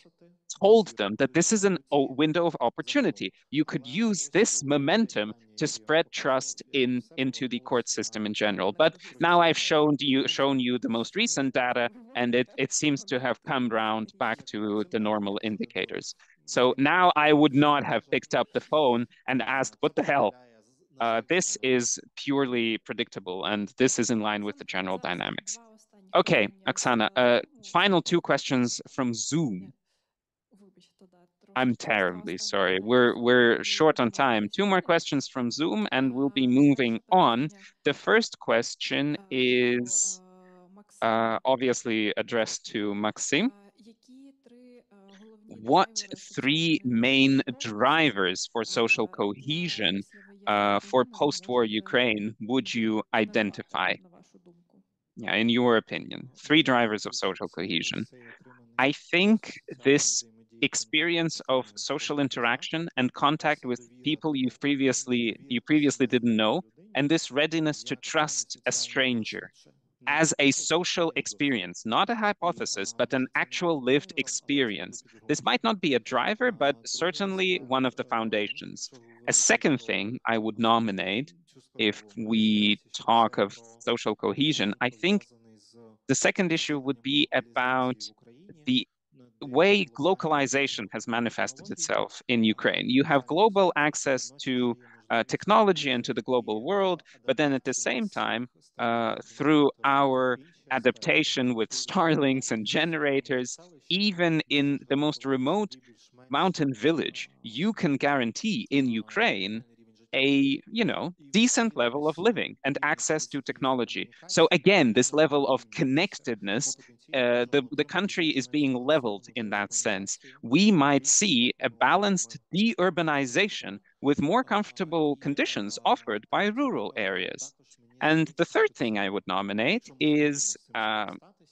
told them that this is a window of opportunity. You could use this momentum to spread trust into the court system in general. But now I've shown you the most recent data, and it seems to have come round back to the normal indicators. So now I would not have picked up the phone and asked, what the hell? This is purely predictable, and this is in line with the general dynamics. Okay, Oksana, final two questions from Zoom. I'm terribly sorry. We're short on time. Two more questions from Zoom, and we'll be moving on. The first question is obviously addressed to Maxim. What three main drivers for social cohesion for post-war Ukraine would you identify? Yeah, in your opinion, three drivers of social cohesion. I think this experience of social interaction and contact with people you previously didn't know, and this readiness to trust a stranger as a social experience, not a hypothesis, but an actual lived experience. This might not be a driver, but certainly one of the foundations. A second thing I would nominate, if we talk of social cohesion, I think the second issue would be about the way globalization has manifested itself in Ukraine. You have global access to technology and to the global world, but then at the same time, through our adaptation with Starlinks and generators, even in the most remote mountain village, you can guarantee in Ukraine a, decent level of living and access to technology. So again, this level of connectedness, the country is being leveled in that sense. We might see a balanced deurbanization with more comfortable conditions offered by rural areas. And the third thing I would nominate is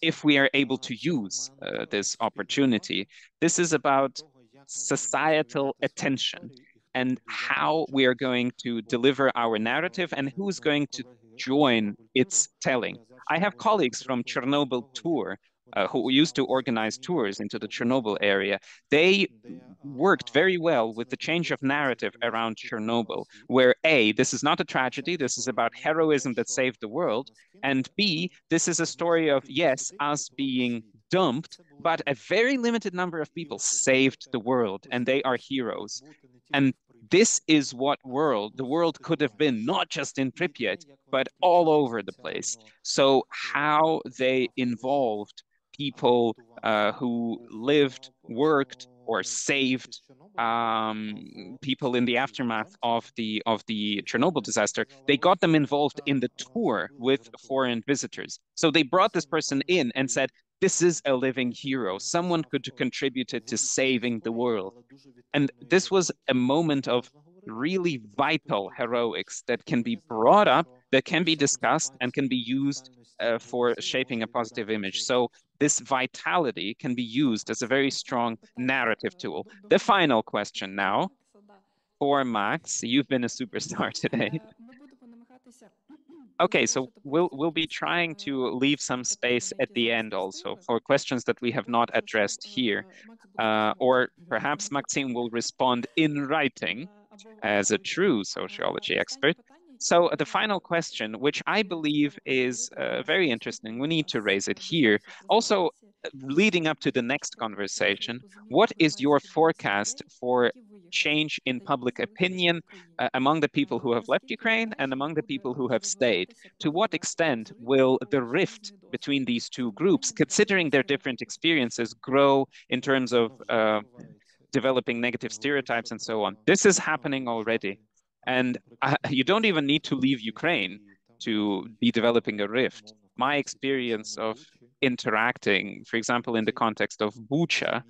if we are able to use this opportunity, this is about societal attention and how we are going to deliver our narrative and who's going to join its telling. I have colleagues from Chernobyl Tour who used to organize tours into the Chernobyl area. They worked very well with the change of narrative around Chernobyl, where A, this is not a tragedy, this is about heroism that saved the world, and B, this is a story of, yes, us being dumped, but a very limited number of people saved the world, and they are heroes. And this is what the world could have been, not just in Pripyat, but all over the place. So how they involved people who lived, worked, or saved people in the aftermath of the Chernobyl disaster, they got them involved in the tour with foreign visitors. So they brought this person in and said, this is a living hero. Someone could have contributed to saving the world. And this was a moment of really vital heroics that can be brought up, that can be discussed, and can be used for shaping a positive image. So this vitality can be used as a very strong narrative tool. The final question now for Max. You've been a superstar today. Okay, so we'll be trying to leave some space at the end also for questions that we have not addressed here. Or perhaps Maxim will respond in writing as a true sociology expert. So the final question, which I believe is very interesting, we need to raise it here. Also, leading up to the next conversation, what is your forecast for change in public opinion among the people who have left Ukraine and among the people who have stayed? To what extent will the rift between these two groups, considering their different experiences, grow in terms of developing negative stereotypes and so on? This is happening already. And you don't even need to leave Ukraine to be developing a rift. My experience of interacting, for example, in the context of Bucha,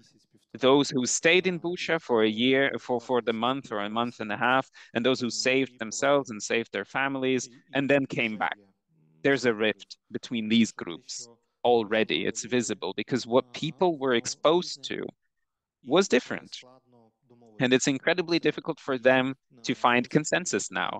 those who stayed in Bucha for a year, for the month or a month and a half, and those who saved themselves and saved their families and then came back. There's a rift between these groups already. It's visible because what people were exposed to was different. And it's incredibly difficult for them to find consensus now.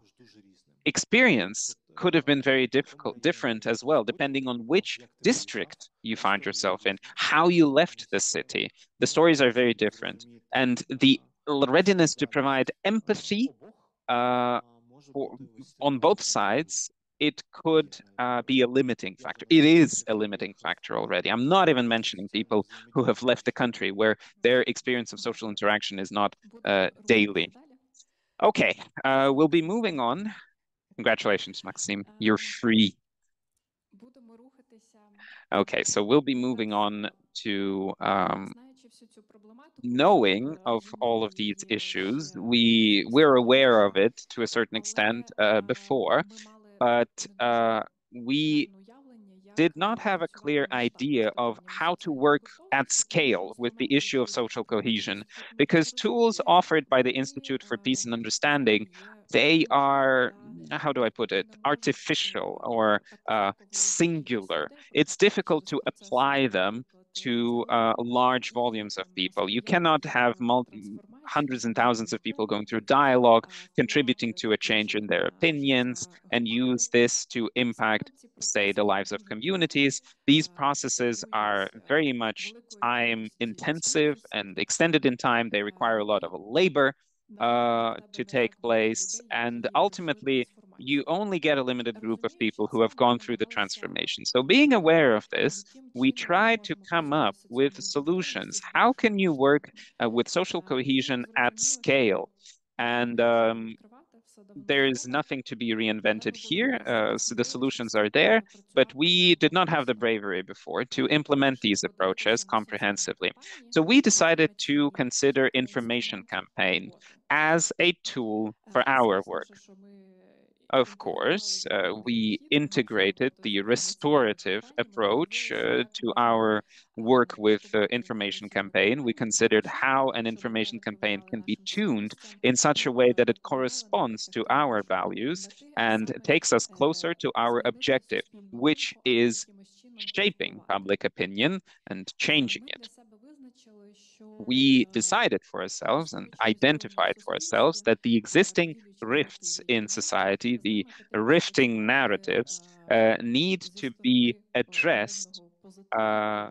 Experience could have been very different as well, depending on which district you find yourself in, how you left the city. The stories are very different. And the readiness to provide empathy on both sides, it could be a limiting factor. It is a limiting factor already. I'm not even mentioning people who have left the country where their experience of social interaction is not daily. Okay, we'll be moving on. Congratulations, Maxim. You're free. Okay, so we'll be moving on to knowing of all of these issues. We're aware of it to a certain extent before, but we did not have a clear idea of how to work at scale with the issue of social cohesion, because tools offered by the Institute for Peace and Understanding, they are, how do I put it, artificial or singular. It's difficult to apply them to large volumes of people. You cannot have hundreds and thousands of people going through dialogue, contributing to a change in their opinions, and use this to impact, say, the lives of communities. These processes are very much time intensive and extended in time. They require a lot of labor to take place. And ultimately, you only get a limited group of people who have gone through the transformation. So being aware of this, we try to come up with solutions. How can you work with social cohesion at scale? And there's nothing to be reinvented here. So the solutions are there, but we did not have the bravery before to implement these approaches comprehensively. So we decided to consider information campaign as a tool for our work. Of course, we integrated the restorative approach to our work with information campaign. We considered how an information campaign can be tuned in such a way that it corresponds to our values and takes us closer to our objective, which is shaping public opinion and changing it. We decided for ourselves and identified for ourselves that the existing rifts in society, the rifting narratives, need to be addressed uh,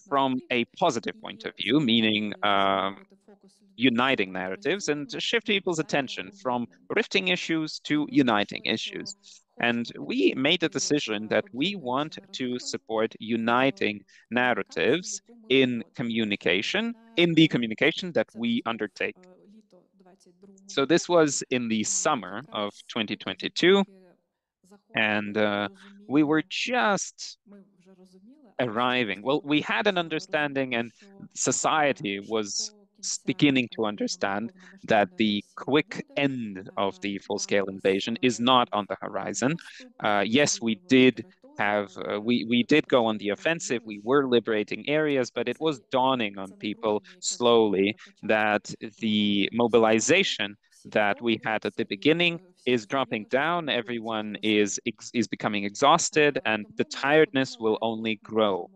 from a positive point of view, meaning uniting narratives, and to shift people's attention from rifting issues to uniting issues. And we made a decision that we want to support uniting narratives in communication, in the communication that we undertake. So this was in the summer of 2022, and we were just arriving. Well, we had an understanding, and society was beginning to understand that the quick end of the full-scale invasion is not on the horizon. Yes, we did go on the offensive. We were liberating areas, but it was dawning on people slowly that the mobilization that we had at the beginning is dropping down. Everyone is becoming exhausted, and the tiredness will only grow.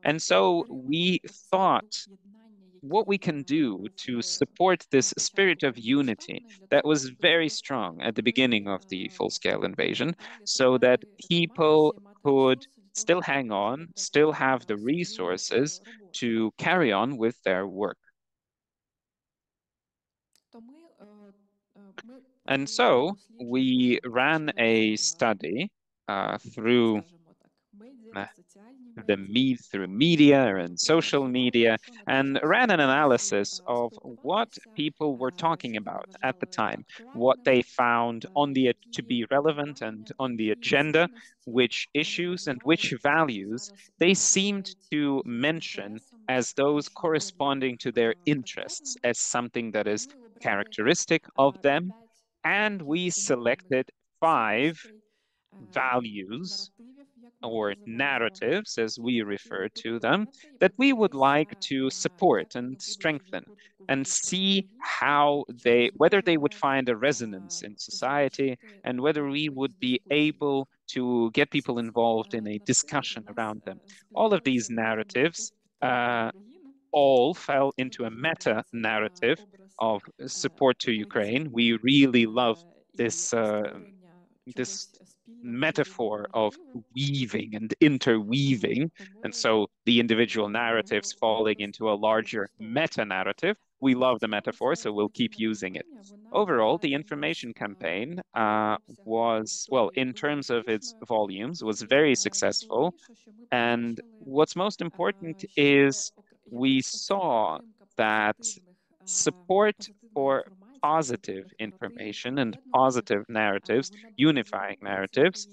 And so we thought what we can do to support this spirit of unity that was very strong at the beginning of the full-scale invasion, so that people could still hang on, still have the resources to carry on with their work. And so we ran a study through through media and social media, and ran an analysis of what people were talking about at the time, what they found on the to be relevant and on the agenda, which issues and which values they seemed to mention as those corresponding to their interests, as something that is characteristic of them. And we selected 5 values or narratives, as we refer to them, that we would like to support and strengthen and see whether they would find a resonance in society and whether we would be able to get people involved in a discussion around them. All of these narratives all fell into a meta narrative of support to Ukraine. We really love this metaphor of weaving and interweaving, and so the individual narratives falling into a larger meta narrative. We love the metaphor, so we'll keep using it. Overall, the information campaign well, in terms of its volumes, was very successful. And what's most important is we saw that support for positive information and positive narratives, unifying narratives,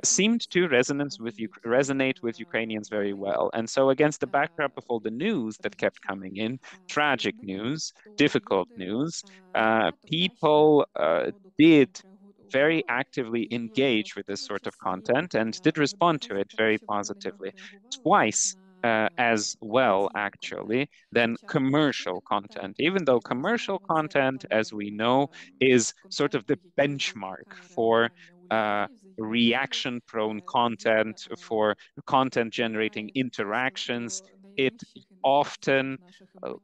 seemed to resonate with Ukrainians very well. And so, against the backdrop of all the news that kept coming in, tragic news, difficult news, people did very actively engage with this sort of content and did respond to it very positively. Twice as well, actually, than commercial content, even though commercial content, as we know, is sort of the benchmark for reaction-prone content, for content generating interactions. It often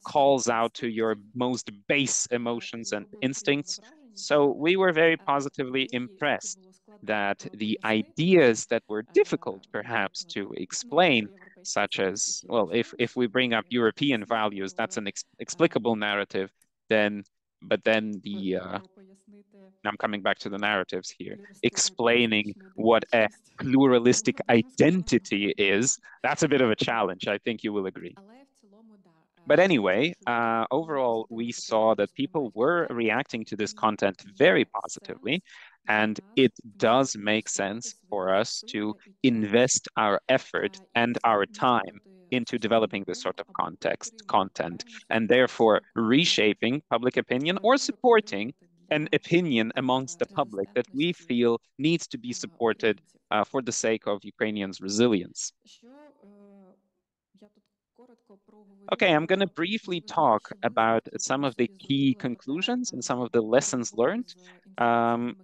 calls out to your most base emotions and instincts. So we were very positively impressed that the ideas that were difficult perhaps to explain, such as, well, if we bring up European values, that's an explicable narrative, then but then I'm coming back to the narratives here, explaining what a pluralistic identity is. That's a bit of a challenge. I think you will agree. But anyway, overall, we saw that people were reacting to this content very positively, and it does make sense for us to invest our effort and our time into developing this sort of content, and therefore reshaping public opinion or supporting an opinion amongst the public that we feel needs to be supported for the sake of Ukrainians' resilience. Okay, I'm going to briefly talk about some of the key conclusions and some of the lessons learned um,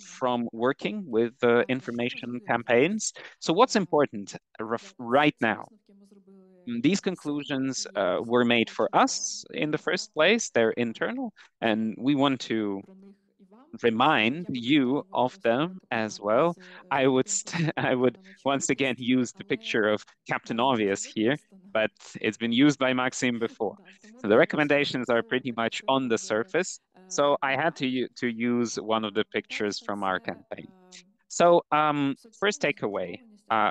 from working with information campaigns. So what's important right now? These conclusions were made for us in the first place. They're internal, and we want to remind you of them as well. I would once again use the picture of Captain Obvious here, but it's been used by Maxim before. So the recommendations are pretty much on the surface. So I had to use one of the pictures from our campaign. So first takeaway,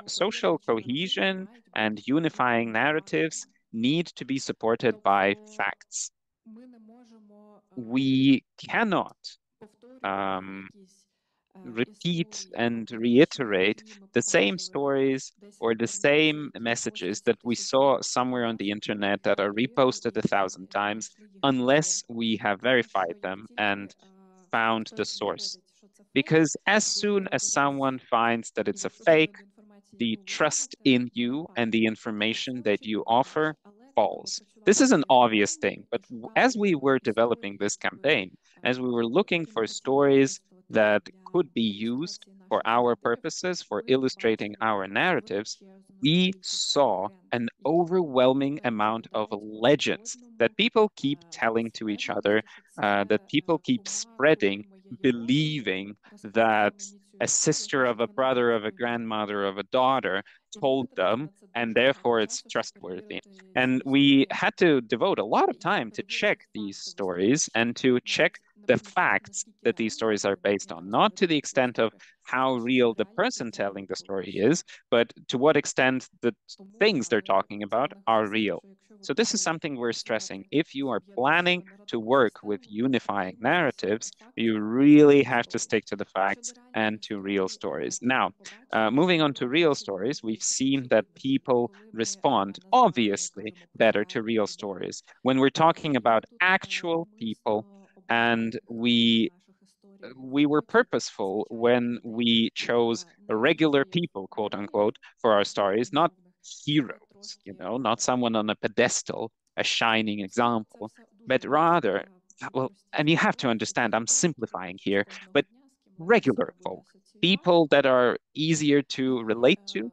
social cohesion and unifying narratives need to be supported by facts. We cannot repeat and reiterate the same stories or the same messages that we saw somewhere on the internet that are reposted 1,000 times unless we have verified them and found the source. Because as soon as someone finds that it's a fake, the trust in you and the information that you offer falls. This is an obvious thing, but as we were developing this campaign, as we were looking for stories that could be used for our purposes, for illustrating our narratives, we saw an overwhelming amount of legends that people keep telling to each other, that people keep spreading, believing that a sister of a brother of a grandmother of a daughter told them, and therefore it's trustworthy. And we had to devote a lot of time to check these stories and to check the facts that these stories are based on, not to the extent of how real the person telling the story is, but to what extent the things they're talking about are real. So this is something we're stressing. If you are planning to work with unifying narratives, you really have to stick to the facts and to real stories. Now, moving on to real stories, we've seen that people respond obviously better to real stories. When we're talking about actual people, and we were purposeful when we chose regular people, quote unquote, for our stories, not heroes, not someone on a pedestal, a shining example, but rather, well, and you have to understand, I'm simplifying here, but regular folk, people that are easier to relate to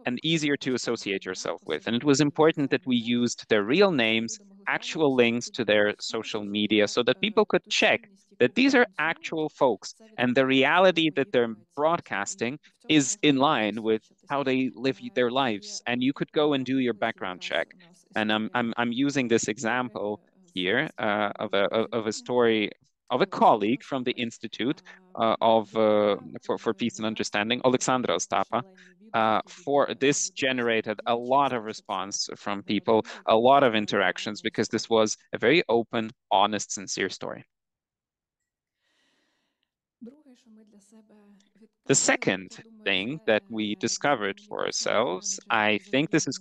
and easier to associate yourself with. And it was important that we used their real names, actual links to their social media so that people could check that these are actual folks and the reality that they're broadcasting is in line with how they live their lives. And you could go and do your background check. And I'm using this example here of a story of a colleague from the Institute for Peace and Understanding, Alexandra Ostapa. For this generated a lot of response from people, a lot of interactions, because this was a very open, honest, sincere story. The second thing that we discovered for ourselves, I think this is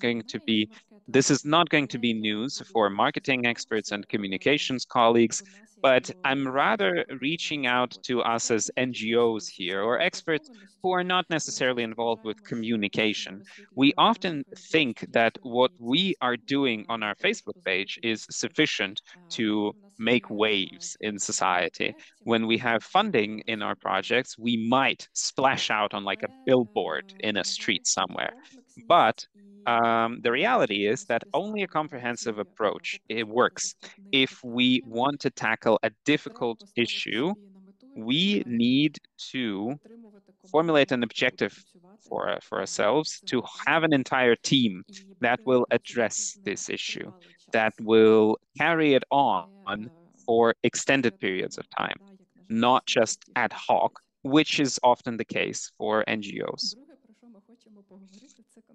not going to be news for marketing experts and communications colleagues, but I'm rather reaching out to us as NGOs here or experts who are not necessarily involved with communication. We often think that what we are doing on our Facebook page is sufficient to make waves in society. When we have funding in our projects, we might splash out on like a billboard in a street somewhere. But the reality is that only a comprehensive approach it works. If we want to tackle a difficult issue, we need to formulate an objective for ourselves to have an entire team that will address this issue, that will carry it on for extended periods of time, not just ad hoc, which is often the case for NGOs.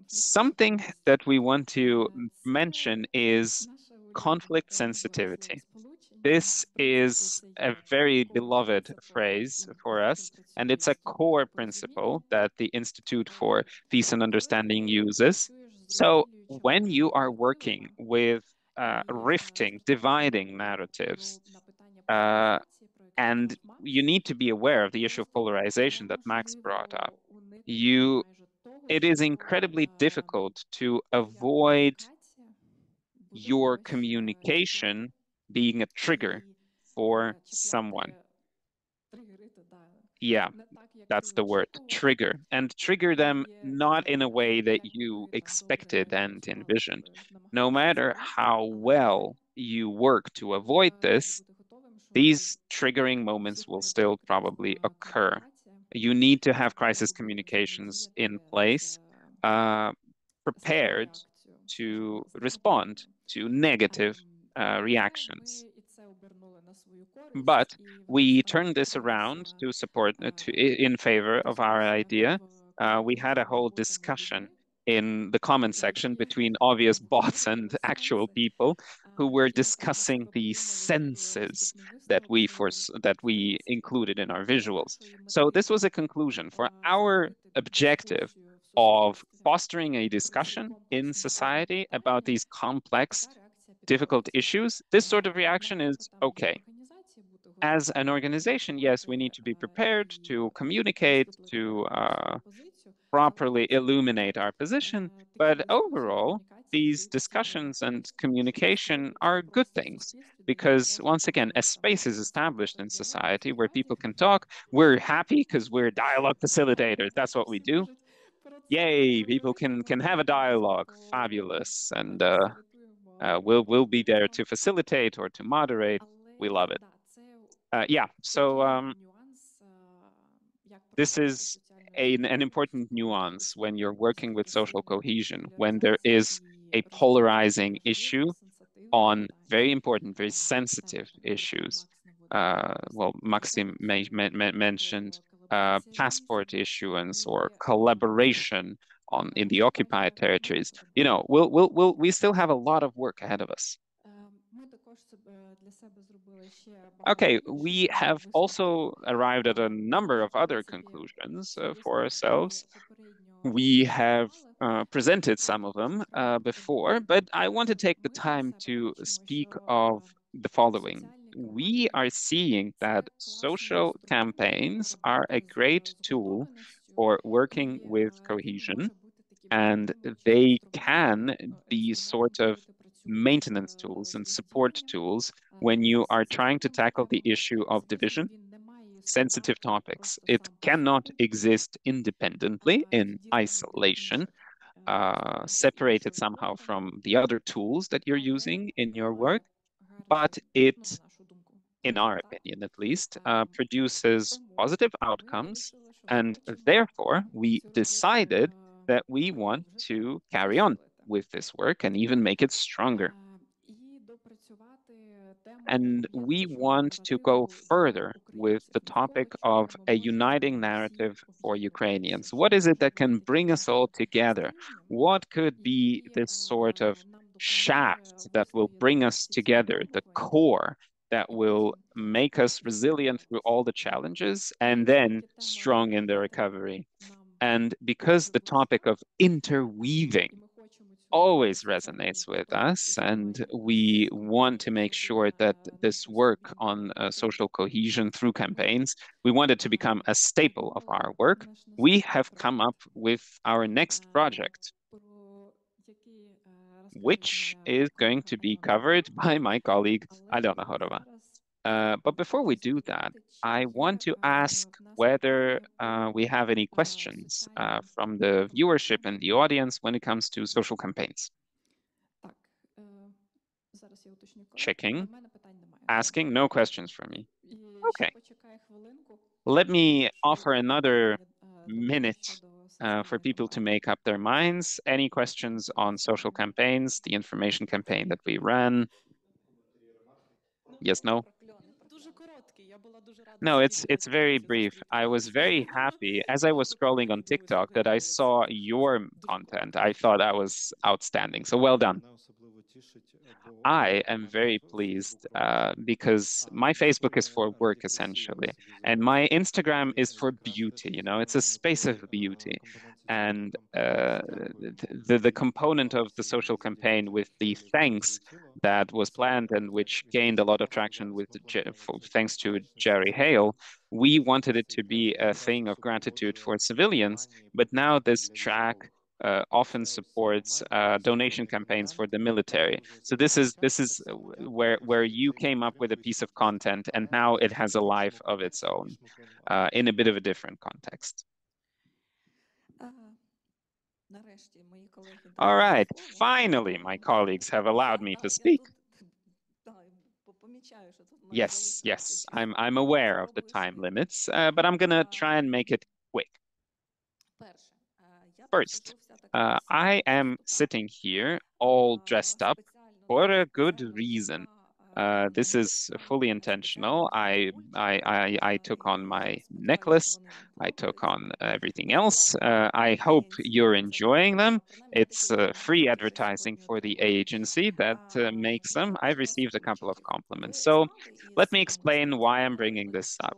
Something that we want to mention is conflict sensitivity. This is a very beloved phrase for us, and it's a core principle that the Institute for Peace and Understanding uses. So when you are working with rifting, dividing narratives, and you need to be aware of the issue of polarization that Max brought up. It is incredibly difficult to avoid your communication being a trigger for someone. Yeah, that's the word, trigger. And trigger them not in a way that you expected and envisioned. No matter how well you work to avoid this, these triggering moments will still probably occur. You need to have crisis communications in place, prepared to respond to negative reactions. But we turned this around to support in favor of our idea. We had a whole discussion in the comment section between obvious bots and actual people who were discussing the senses that we included in our visuals. So this was a conclusion for our objective of fostering a discussion in society about these complex, difficult issues. This sort of reaction is okay. As an organization, yes, we need to be prepared to communicate, to properly illuminate our position, but overall, these discussions and communication are good things because, once again, a space is established in society where people can talk. We're happy because we're dialogue facilitators. That's what we do. Yay, people can have a dialogue. Fabulous. And we'll be there to facilitate or to moderate. We love it. Yeah, so this is an important nuance when you're working with social cohesion, when there is a polarizing issue on very important, very sensitive issues. Well, Maxim mentioned passport issuance or collaboration in the occupied territories. You know, we still have a lot of work ahead of us. Okay, we have also arrived at a number of other conclusions for ourselves. We have presented some of them before, but I want to take the time to speak of the following. We are seeing that social campaigns are a great tool for working with cohesion, and they can be sort of maintenance tools and support tools when you are trying to tackle the issue of division, sensitive topics. It cannot exist independently in isolation, separated somehow from the other tools that you're using in your work, but it, in our opinion at least, produces positive outcomes. And therefore, we decided that we want to carry on with this work and even make it stronger. And we want to go further with the topic of a uniting narrative for Ukrainians. What is it that can bring us all together? What could be this sort of shaft that will bring us together, the core that will make us resilient through all the challenges and then strong in the recovery? And because the topic of interweaving always resonates with us, and we want to make sure that this work on social cohesion through campaigns, we want it to become a staple of our work. We have come up with our next project, which is going to be covered by my colleague, Alena Horova. But before we do that, I want to ask whether we have any questions from the viewership and the audience when it comes to social campaigns. Checking, asking, no questions for me. Okay. Let me offer another minute for people to make up their minds. Any questions on social campaigns, the information campaign that we ran? Yes, no? No, it's very brief. I was very happy as I was scrolling on TikTok that I saw your content. I thought that was outstanding. So well done. I am very pleased because my Facebook is for work essentially, and my Instagram is for beauty. You know, it's a space of beauty, and the component of the social campaign with the thanks that was planned and which gained a lot of traction with thanks to Jerry Hale, we wanted it to be a thing of gratitude for civilians, but now this track often supports donation campaigns for the military. So this is where you came up with a piece of content, and now it has a life of its own in a bit of a different context. All right, finally, my colleagues have allowed me to speak. Yes, yes, I'm aware of the time limits, but I'm gonna try and make it quick. First, I am sitting here all dressed up for a good reason. This is fully intentional. I took on my necklace. I took on everything else. I hope you're enjoying them. It's free advertising for the agency that makes them. I've received a couple of compliments. So let me explain why I'm bringing this up.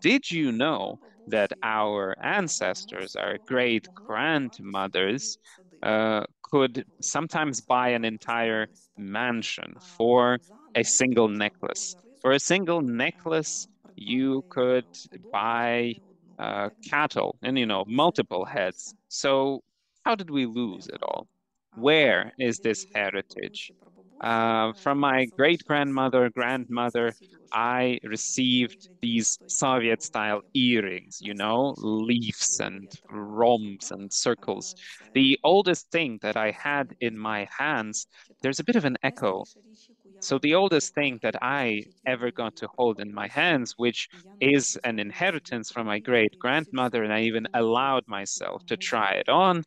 Did you know that our ancestors, our great grandmothers, could sometimes buy an entire mansion for a single necklace? For a single necklace, you could buy cattle and, multiple heads. So, how did we lose it all? Where is this heritage? From my great grandmother, grandmother, I received these Soviet style earrings, leaves and rhombs and circles. The oldest thing that I had in my hands, there's a bit of an echo. So the oldest thing that I ever got to hold in my hands, which is an inheritance from my great grandmother, and I even allowed myself to try it on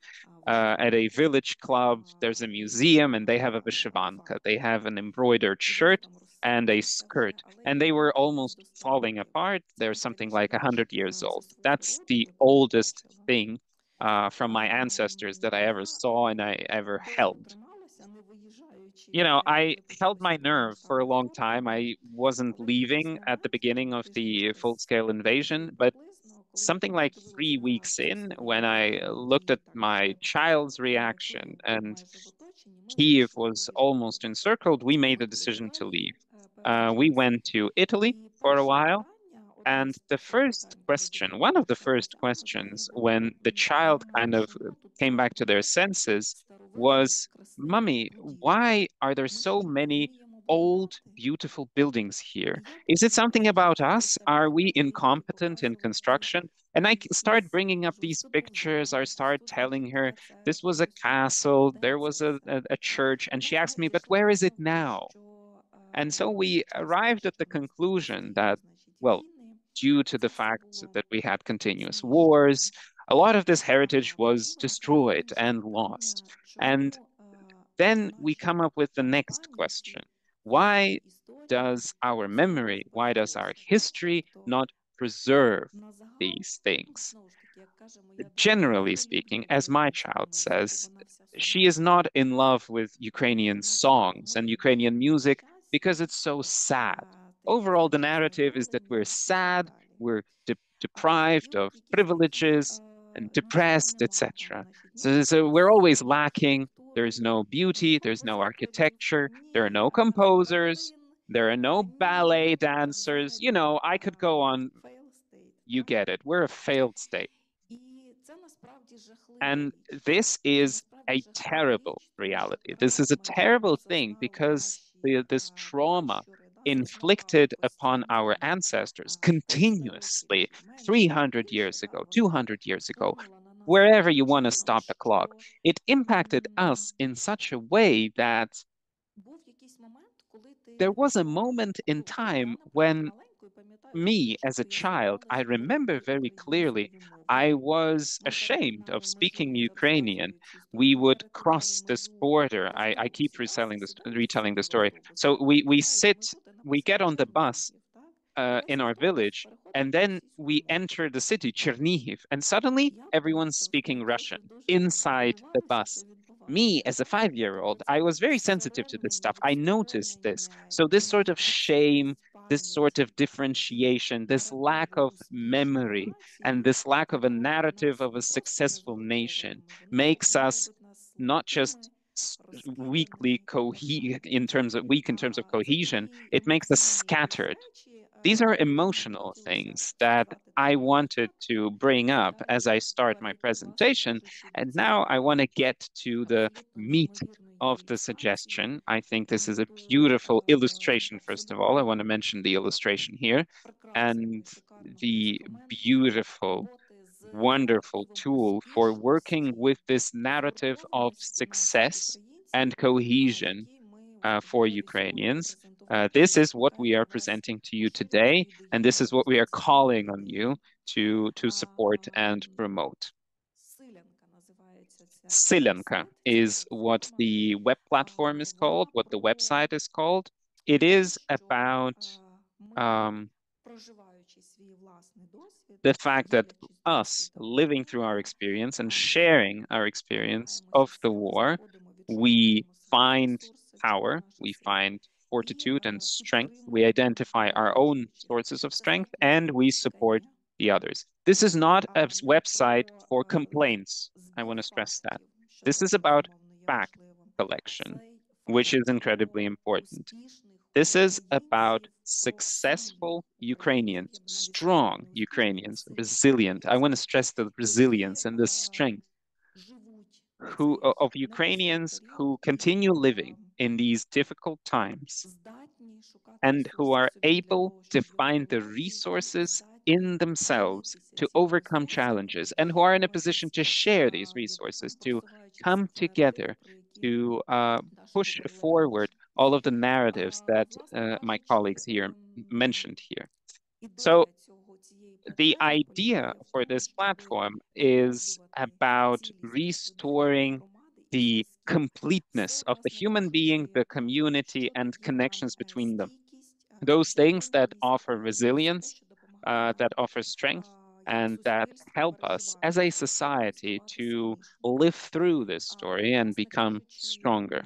at a village club. There's a museum, and they have a vyshyvanka. They have an embroidered shirt and a skirt, and they were almost falling apart. They're something like 100 years old. That's the oldest thing from my ancestors that I ever saw and I ever held. I held my nerve for a long time. I wasn't leaving at the beginning of the full-scale invasion, but something like 3 weeks in, when I looked at my child's reaction and Kiev was almost encircled, we made the decision to leave. We went to Italy for a while. And the first question, one of the first questions when the child kind of came back to their senses was, Mummy, why are there so many old, beautiful buildings here? Is it something about us? Are we incompetent in construction? And I start bringing up these pictures. I start telling her this was a castle, there was a church, and she asked me, but where is it now? And so we arrived at the conclusion that, well, due to the fact that we had continuous wars, a lot of this heritage was destroyed and lost. And then we come up with the next question. Why does our memory, why does our history not preserve these things? Generally speaking, as my child says, she is not in love with Ukrainian songs and Ukrainian music because it's so sad. Overall, the narrative is that we're sad, we're deprived of privileges and depressed, etc. So we're always lacking. There's no beauty, there's no architecture, there are no composers, there are no ballet dancers. I could go on. You get it. We're a failed state. And this is a terrible reality. This is a terrible thing because this trauma inflicted upon our ancestors continuously 300 years ago, 200 years ago, wherever you want to stop the clock, it impacted us in such a way that there was a moment in time when me as a child, I remember very clearly, I was ashamed of speaking Ukrainian. We would cross this border. I keep retelling the story. So we get on the bus in our village, and then we enter the city, Chernihiv, and suddenly everyone's speaking Russian inside the bus. Me, as a 5-year-old, I was very sensitive to this stuff. I noticed this. So this sort of shame, this sort of differentiation, this lack of memory, and this lack of a narrative of a successful nation makes us not just weakly weak in terms of cohesion, it makes us scattered. These are emotional things that I wanted to bring up as I start my presentation. And now I want to get to the meat of the suggestion. I think this is a beautiful illustration, first of all. I want to mention the illustration here and the beautiful, wonderful tool for working with this narrative of success and cohesion for Ukrainians. This is what we are presenting to you today, and this is what we are calling on you to support and promote. Silenka is what the web platform is called, what the website is called. It is about the fact that us living through our experience and sharing our experience of the war, we find power, we find fortitude and strength, we identify our own sources of strength, and we support the others. This is not a website for complaints. I want to stress that. This is about fact collection, which is incredibly important. This is about successful Ukrainians, strong Ukrainians, resilient. I want to stress the resilience and the strength of Ukrainians who continue living in these difficult times and who are able to find the resources in themselves to overcome challenges and who are in a position to share these resources, to come together, to push forward all of the narratives that my colleagues here mentioned here. So the idea for this platform is about restoring the completeness of the human being, the community, and connections between them. Those things that offer resilience, that offer strength, and that help us as a society to live through this story and become stronger.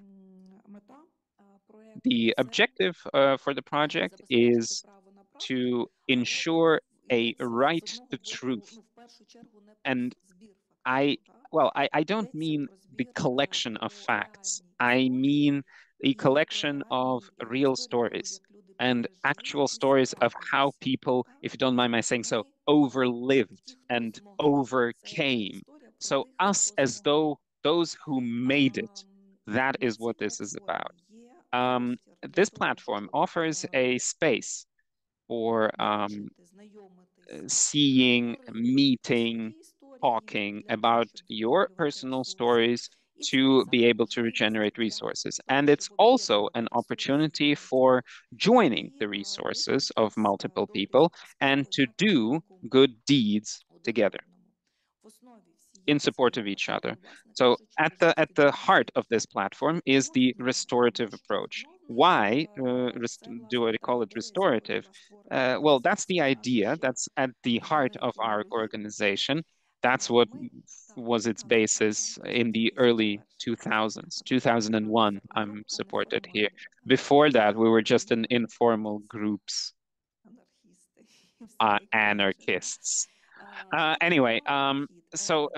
The objective for the project is to ensure a right to truth. And I don't mean the collection of facts. I mean a collection of real stories and actual stories of how people, if you don't mind my saying so, overlived and overcame. So us as though those who made it, that is what this is about. This platform offers a space for seeing, meeting, talking about your personal stories to be able to regenerate resources. And it's also an opportunity for joining the resources of multiple people and to do good deeds together in support of each other. So at the heart of this platform is the restorative approach. Why do I call it restorative? Well, that's the idea. That's at the heart of our organization. That's what was its basis in the early 2000s. 2001, I'm supported here. Before that, we were just an informal groups, anarchists. Anyway, so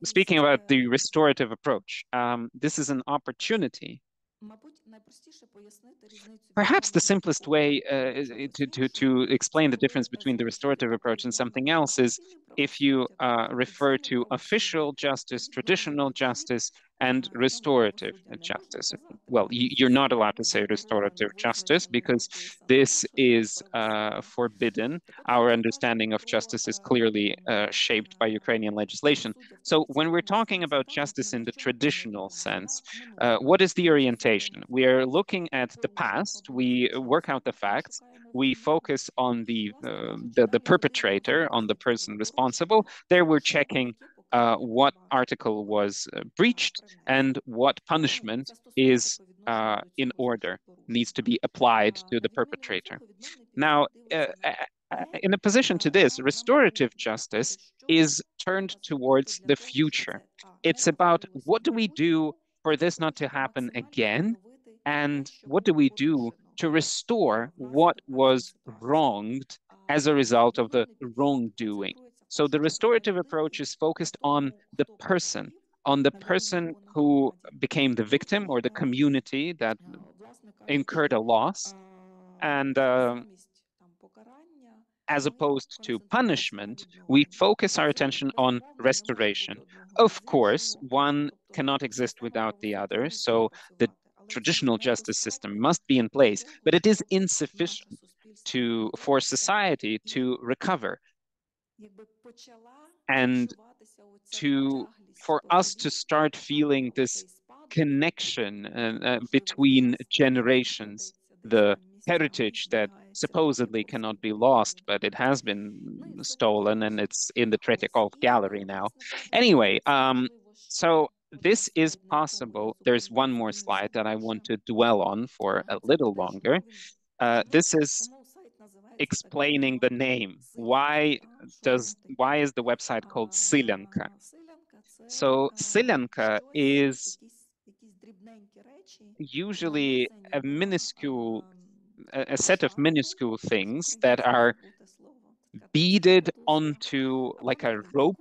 speaking about the restorative approach, this is an opportunity. Perhaps the simplest way to explain the difference between the restorative approach and something else is if you refer to official justice, traditional justice, and restorative justice. Well, you're not allowed to say restorative justice because this is forbidden. Our understanding of justice is clearly shaped by Ukrainian legislation. So when we're talking about justice in the traditional sense, what is the orientation? We are looking at the past, we work out the facts, we focus on the perpetrator, on the person responsible. There we're checking what article was breached and what punishment is in order, needs to be applied to the perpetrator. Now, in opposition to this, restorative justice is turned towards the future. It's about what do we do for this not to happen again, and what do we do to restore what was wronged as a result of the wrongdoing. So the restorative approach is focused on the person who became the victim or the community that incurred a loss, and as opposed to punishment, we focus our attention on restoration. Of course, one cannot exist without the other, so the traditional justice system must be in place, but it is insufficient for society to recover and for us to start feeling this connection between generations, the heritage that supposedly cannot be lost, but it has been stolen and it's in the Tretyakov gallery now. Anyway, so this is possible. There's one more slide that I want to dwell on for a little longer. This is explaining the name. Why is the website called Селянка? So Селянка is usually a set of minuscule things that are beaded onto like a rope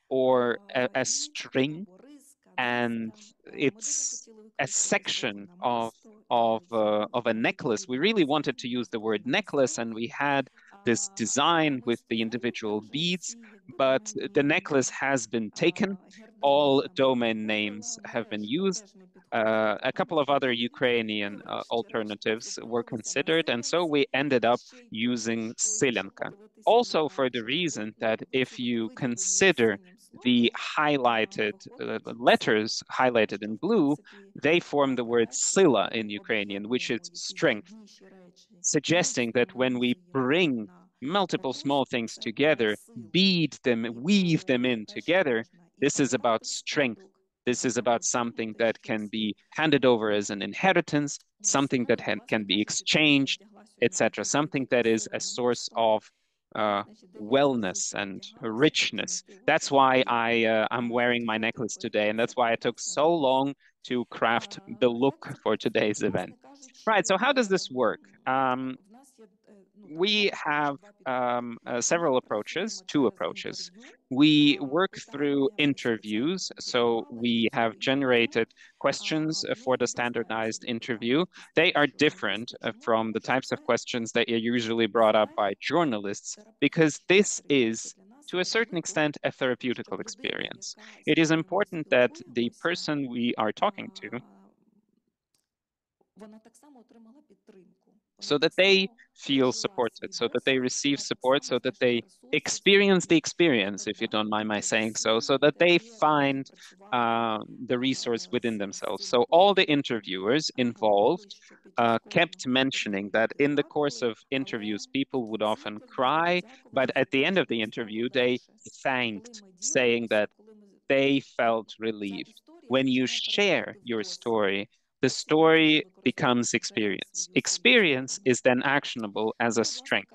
or a string, and it's a section of a necklace. We really wanted to use the word necklace, and we had this design with the individual beads, but the necklace has been taken. All domain names have been used. A couple of other Ukrainian alternatives were considered, and so we ended up using Селянка. Also for the reason that if you consider the highlighted letters highlighted in blue, they form the word sila in Ukrainian, which is strength, suggesting that when we bring multiple small things together, bead them, weave them in together, this is about strength. This is about something that can be handed over as an inheritance, something that can be exchanged, etc., something that is a source of wellness and richness. That's why I'm wearing my necklace today, and that's why it took so long to craft the look for today's event. Right, so how does this work? We have several approaches, two approaches. We work through interviews, so we have generated questions for the standardized interview. They are different from the types of questions that are usually brought up by journalists, because this is, to a certain extent, a therapeutical experience. It is important that the person we are talking to, so that they feel supported, so that they receive support, so that they experience the experience, if you don't mind my saying so, so that they find the resource within themselves. So all the interviewers involved kept mentioning that in the course of interviews, people would often cry, but at the end of the interview, they thanked, saying that they felt relieved. When you share your story, the story becomes experience. Experience is then actionable as a strength.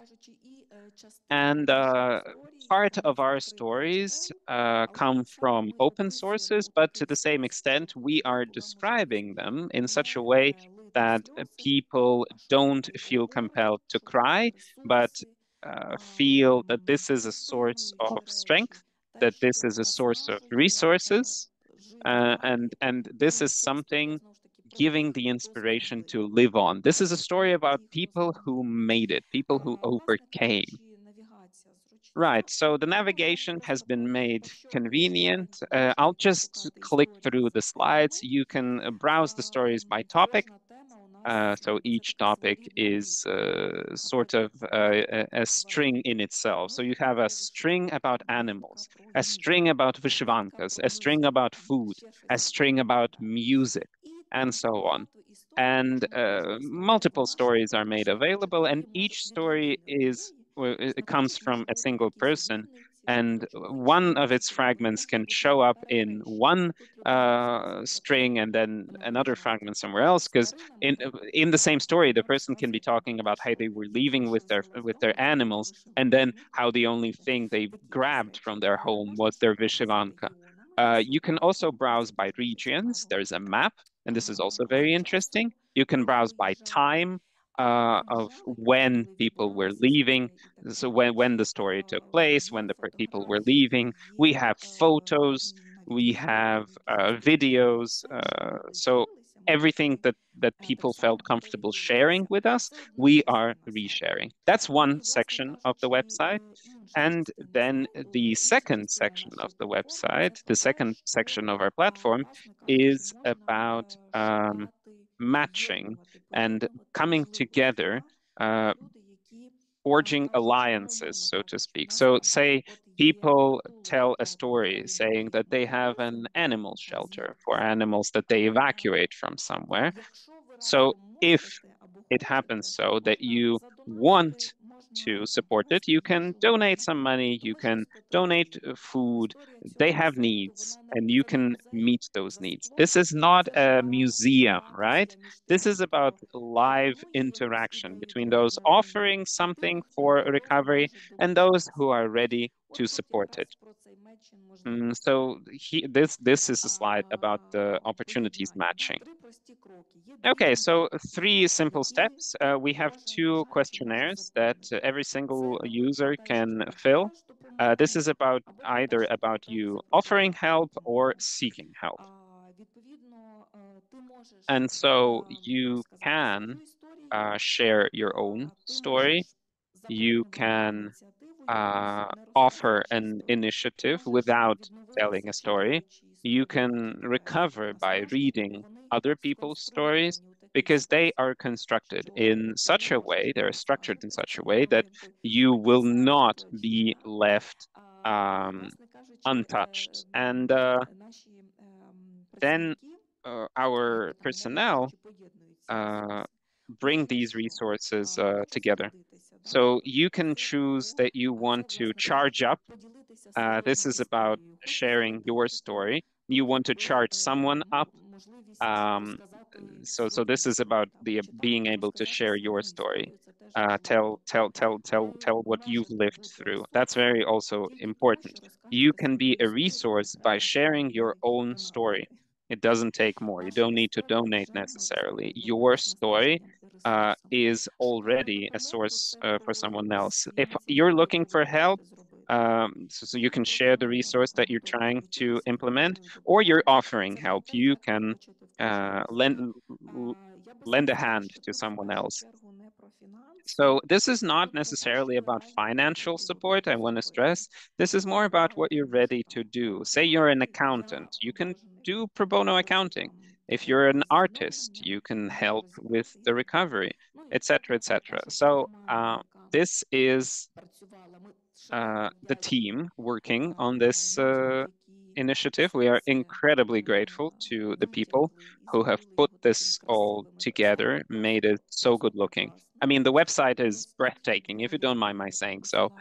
And part of our stories come from open sources, but to the same extent, we are describing them in such a way that people don't feel compelled to cry, but feel that this is a source of strength, that this is a source of resources, and this is something giving the inspiration to live on. This is a story about people who made it, people who overcame. Right, so the navigation has been made convenient. I'll just click through the slides. You can browse the stories by topic. So each topic is sort of a string in itself. So you have a string about animals, a string about vyshyvankas, a string about food, a string about music, and so on. And multiple stories are made available, and each story it comes from a single person. and one of its fragments can show up in one string and then another fragment somewhere else. Because in the same story, the person can be talking about how they were leaving with their animals, and then how the only thing they grabbed from their home was their vyshyvanka. You can also browse by regions. There's a map, and this is also very interesting. You can browse by time of when people were leaving. So when the story took place, when the people were leaving. We have photos, we have videos. So everything that people felt comfortable sharing with us, we are resharing. That's one section of the website. And then the second section of the website, the second section of our platform, is about matching and coming together, forging alliances, so to speak. So say people tell a story saying that they have an animal shelter for animals that they evacuate from somewhere. So if it happens so that you want to support it, you can donate some money, you can donate food. They have needs, and you can meet those needs. This is not a museum, right? This is about live interaction between those offering something for recovery and those who are ready to support it. So this is a slide about the opportunities matching. Okay, so 3 simple steps. We have 2 questionnaires that every single user can fill. This is either about you offering help or seeking help. And so you can share your own story. You can offer an initiative without telling a story. You can recover by reading other people's stories, because they are constructed in such a way, they're structured in such a way that you will not be left untouched. And then our personnel bring these resources together. So you can choose that you want to charge up. This is about sharing your story. You want to charge someone up. So this is about the being able to share your story. Tell what you've lived through. That's very also important. You can be a resource by sharing your own story. It doesn't take more. You don't need to donate necessarily. Your story is already a source for someone else. If you're looking for help, so you can share the resource that you're trying to implement, or you're offering help. You can lend a hand to someone else. So this is not necessarily about financial support, I want to stress. This is more about what you're ready to do. Say you're an accountant, you can do pro bono accounting. If you're an artist, you can help with the recovery, etc., etc. So this is the team working on this initiative. We are incredibly grateful to the people who have put this all together, made it so good looking. I mean, the website is breathtaking, if you don't mind my saying so.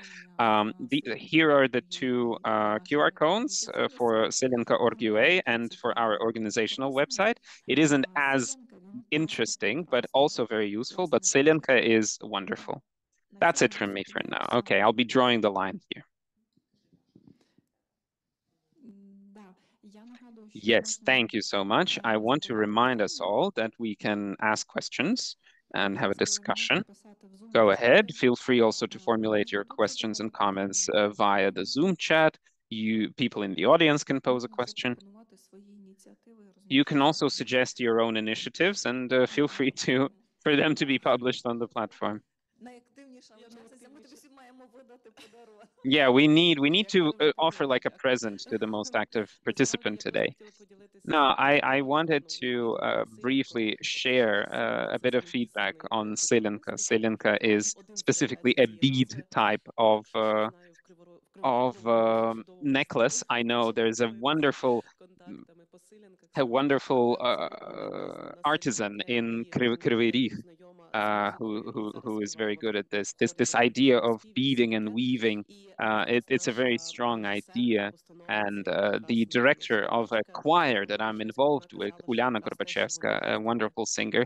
Here are the 2 QR codes for Selinka.org.ua and for our organizational website. It isn't as interesting, but also very useful, but Selinka is wonderful. That's it from me for now. Okay, I'll be drawing the line here. Yes, thank you so much. I want to remind us all that we can ask questions and have a discussion. Go ahead. Feel free also to formulate your questions and comments via the Zoom chat. People in the audience can pose a question. You can also suggest your own initiatives, and feel free for them to be published on the platform. Yeah, we need to offer like a present to the most active participant today. No, I wanted to briefly share a bit of feedback on Selinka. Selinka is specifically a bead type of necklace. I know there's a wonderful artisan in Kryvyi Rih who is very good at this idea of beading and weaving It's a very strong idea. And the director of a choir that I'm involved with, Uliana Gorbachevska, a wonderful singer,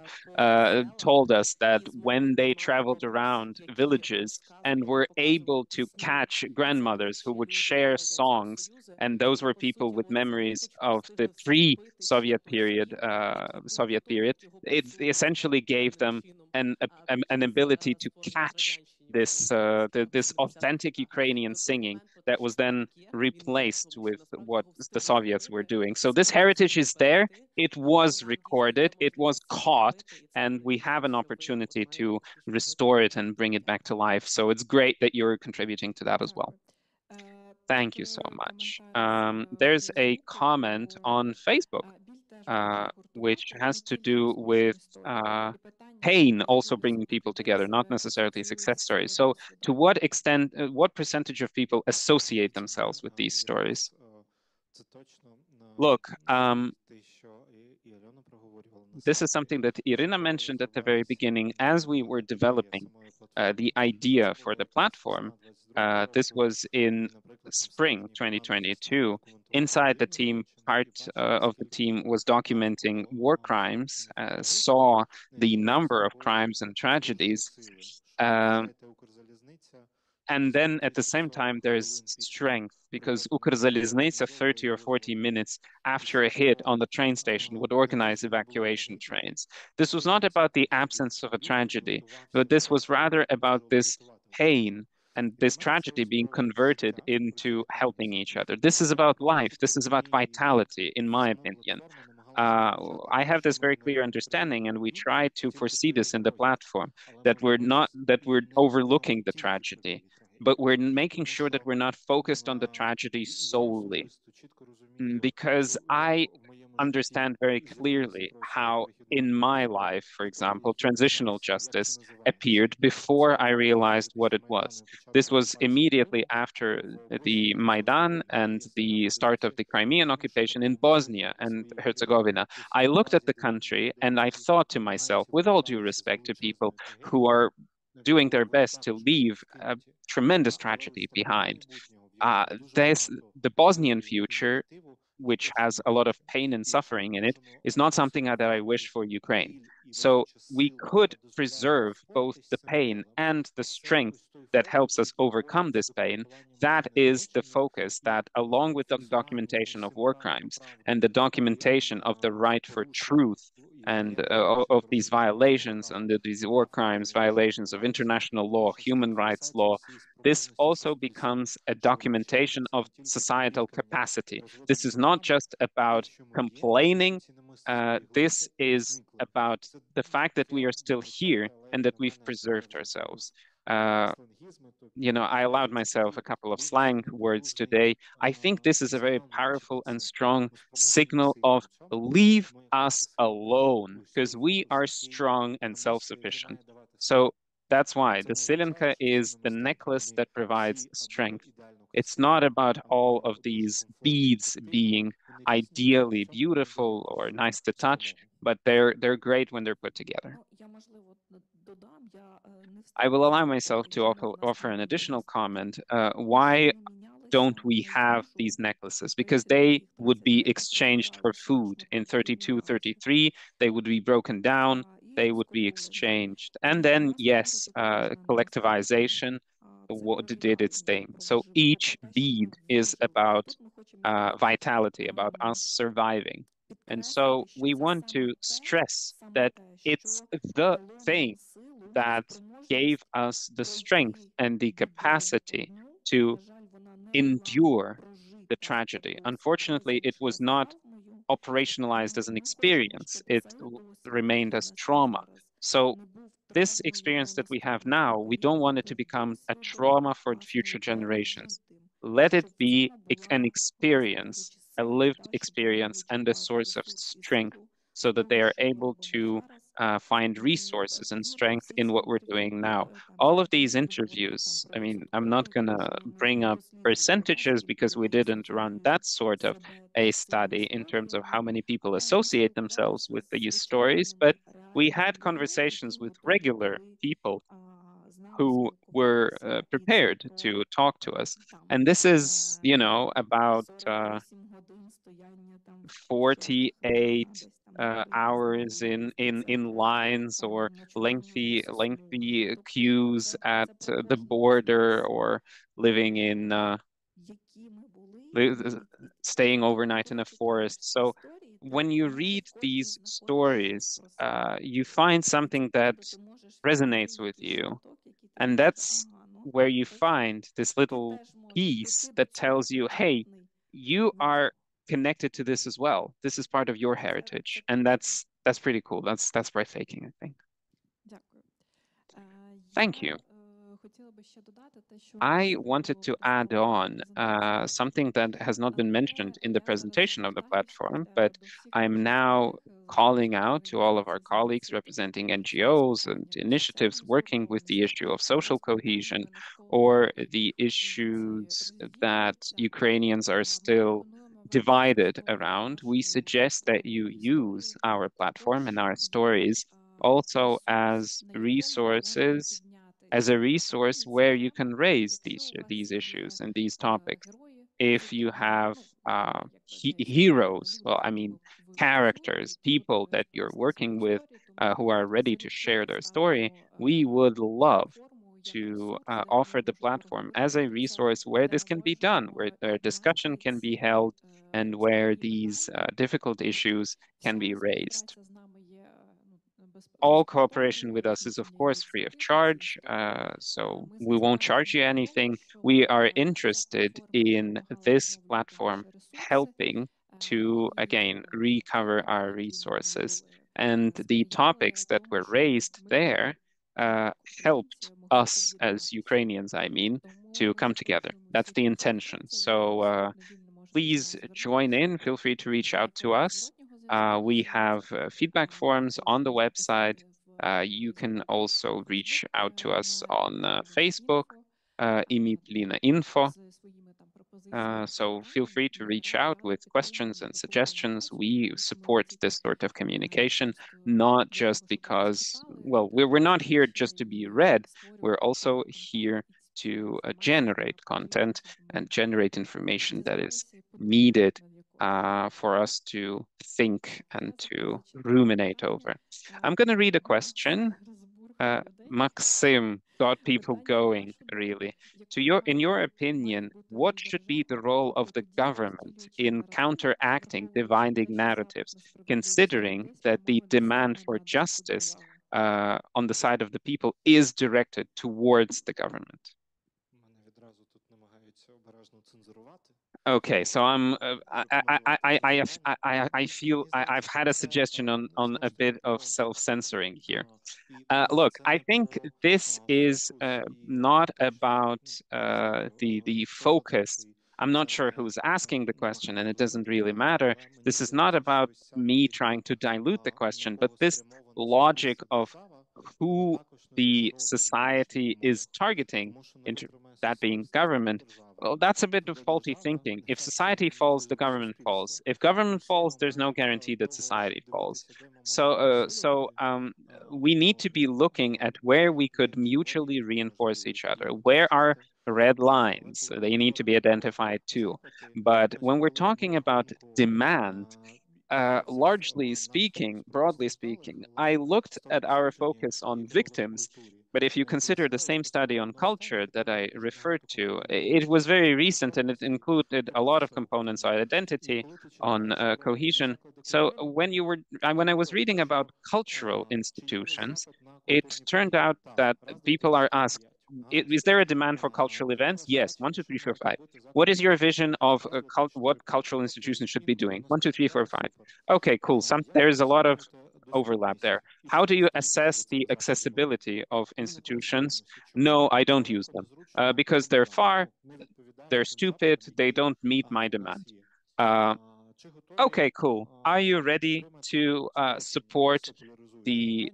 told us that when they traveled around villages and were able to catch grandmothers who would share songs, and those were people with memories of the pre-Soviet period, it essentially gave them an ability to catch this authentic Ukrainian singing that was then replaced with what the Soviets were doing. So this heritage is there. It was recorded, it was caught, and we have an opportunity to restore it and bring it back to life. So it's great that you're contributing to that as well. Thank you so much. There's a comment on Facebook, which has to do with pain also bringing people together, not necessarily success stories. So to what extent, what percentage of people associate themselves with these stories? Look, this is something that Irina mentioned at the very beginning. As we were developing the idea for the platform, this was in spring 2022. Inside the team, part of the team was documenting war crimes, saw the number of crimes and tragedies. And then at the same time, there's strength because Ukrzaliznytsia 30 or 40 minutes after a hit on the train station would organize evacuation trains. This was not about the absence of a tragedy, but this was rather about this pain and this tragedy being converted into helping each other. This is about life. This is about vitality, in my opinion. I have this very clear understanding, and we try to foresee this in the platform, that we're overlooking the tragedy, but we're making sure that we're not focused on the tragedy solely. Because I understand very clearly how in my life, for example, transitional justice appeared before I realized what it was. This was immediately after the Maidan and the start of the Crimean occupation in Bosnia and Herzegovina. I looked at the country and I thought to myself, with all due respect to people who are doing their best to leave a tremendous tragedy behind, the Bosnian future, which has a lot of pain and suffering in it, is not something that I wish for Ukraine. So we could preserve both the pain and the strength that helps us overcome this pain. That is the focus that, along with the documentation of war crimes and the documentation of the right for truth and of these violations under these war crimes, violations of international law, human rights law, this also becomes a documentation of societal capacity. This is not just about complaining. This is about the fact that we are still here and that we've preserved ourselves. I allowed myself a couple of slang words today. I think this is a very powerful and strong signal of leave us alone, because we are strong and self-sufficient. So that's why the Silenka is the necklace that provides strength. It's not about all of these beads being ideally beautiful or nice to touch, but they're great when they're put together. I will allow myself to offer an additional comment. Why don't we have these necklaces? Because they would be exchanged for food. In 32, 33, they would be broken down, they would be exchanged. And then, yes, collectivization did its thing. So each bead is about vitality, about us surviving. And so we want to stress that it's the thing that gave us the strength and the capacity to endure the tragedy. Unfortunately, it was not operationalized as an experience. It remained as trauma. So this experience that we have now, we don't want it to become a trauma for future generations. Let it be an experience, a lived experience, and a source of strength so that they are able to find resources and strength in what we're doing now. All of these interviews, I mean, I'm not going to bring up percentages because we didn't run that sort of a study in terms of how many people associate themselves with these stories, but we had conversations with regular people who were prepared to talk to us. And this is, about 48 hours in lines, or lengthy queues at the border, or living in li- staying overnight in a forest. So when you read these stories, you find something that resonates with you. And that's where you find this little piece that tells you, hey, you are connected to this as well. This is part of your heritage. And that's pretty cool. That's breathtaking, I think. Дякую. Thank you. Хотіла би ще додати те, що I щодо wanted to add безпосередньої on презентації something that has not been mentioned in the я зараз presentation of the звертаюсь platform, but до всіх I'm наших now колег з calling громадських out to all of our організацій з colleagues освіти, representing з NGOs and питань initiatives соціального working with the забруднення, issue of саме social з cohesion, питаннями or навколо the позиції issues that релігійних центрів. Ukrainians are Ми still пропонуємо divided використовувати around. We нашу suggest that you платформу use історії our platform and також our як stories also ресурс, as на якому можна resources, підняти as a дискусії, resource ці where you теми. can raise Якщо у these вас issues є and these topics. герої If you життєві, have як ви це heroes, сформулюєте, well, I mean, тобто ви characters, розумієте people that обов'язково you're з working своєї with історії, то ми who are ready to залюбки share their story, представимо we would love платформу як to ресурс, де offer вони the можуть platform as проговорити a про це, resource where де this ми can be done, можемо where the discussion підняти can be ці held, and where складні these питання. difficult issues can be Вся raised. співпраця з нами є All cooperation безкоштовною, with us is, of розміщення course, free of відповідей зі charge, історіями. so Ми we won't charge сподіваємось you на те, anything. щоб We are ця interested платформа in допомагала this відновлювати platform наші ресурси helping to, і again, recover теми, our які нам resources. були And the сприяли topics that тому, were щоб raised ми, there як helped українці, могли us as об'єднатися. Ukrainians, I mean, Тому to ми come together. запрошуємо That's всіх the intention. учасників. So Ви абсолютно вільно можете до please нас join звернутися in. Feel free to reach out для to пошуку us. зворотнього зв'язку. We Всі have feedback forms також on the можна website. писати You can also reach Facebook out to us на on ім'я Facebook, Info Іміпліна Info. з своїми там пропозиціями, So feel free to ми reach раді out вас with questions підтримуємо, and дослухаємо suggestions. вас, We тому що ми support не this тільки sort of communication, тут not для just того, щоб ви нас because, читали, well, we're not here just to be і read. We're створювати also контент here і to цю generate інформацію потрібно, content щоб and ми generate information that is дізналися і подумали, needed над якою for us to think and зараз to зачитаю ruminate питання. over. I'm going to read a question. Це розбурхає людей. Maxim got people Питання, на going, вашу думку, really. якою In your має opinion, бути what роль should be the держави role у of the протидії government розпалювачам in наративів, counteracting враховуючи dividing те, що narratives, запит на справедливість та considering єдинство that the мовить demand саме for на душу justice держави? on the side of the people is directed towards the government? Мене відразу тут намагаються обережно цензурувати. Okay, so I feel I've had a suggestion on a bit of self-censoring here. Look, I think this is not about the focus. I'm not sure who's asking the question, and it doesn't really matter. This is not about me trying to dilute the question, but this logic of who the society is targeting, that being government, well, that's a bit of faulty thinking. If society falls, the government falls. If government falls, there's no guarantee that society falls. So we need to be looking at where we could mutually reinforce each other. Where are red lines? They need to be identified too. But when we're talking about demand, largely speaking, broadly speaking, I looked at our focus on victims, but if you consider the same study on culture that I referred to, it was very recent and it included a lot of components on identity, on cohesion. So when I was reading about cultural institutions, it turned out that people are asked, is there a demand for cultural events? Yes, one, two, three, four, five. What is your vision of what cultural institutions should be doing? One, two, three, four, five. Okay, cool. There's a lot of overlap there. How do you assess the accessibility of institutions? No, I don't use them because they're far, they're stupid, they don't meet my demand. Okay, cool. Are you ready to support the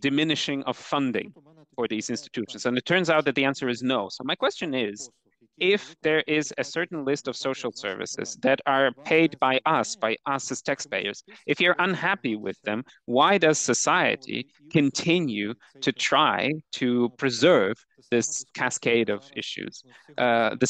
diminishing of funding for these institutions? And it turns out that the answer is no. So my question is, if there is a certain list of social services that are paid by us as taxpayers, if you're unhappy with them, why does society continue to try to preserve this cascade of issues? There's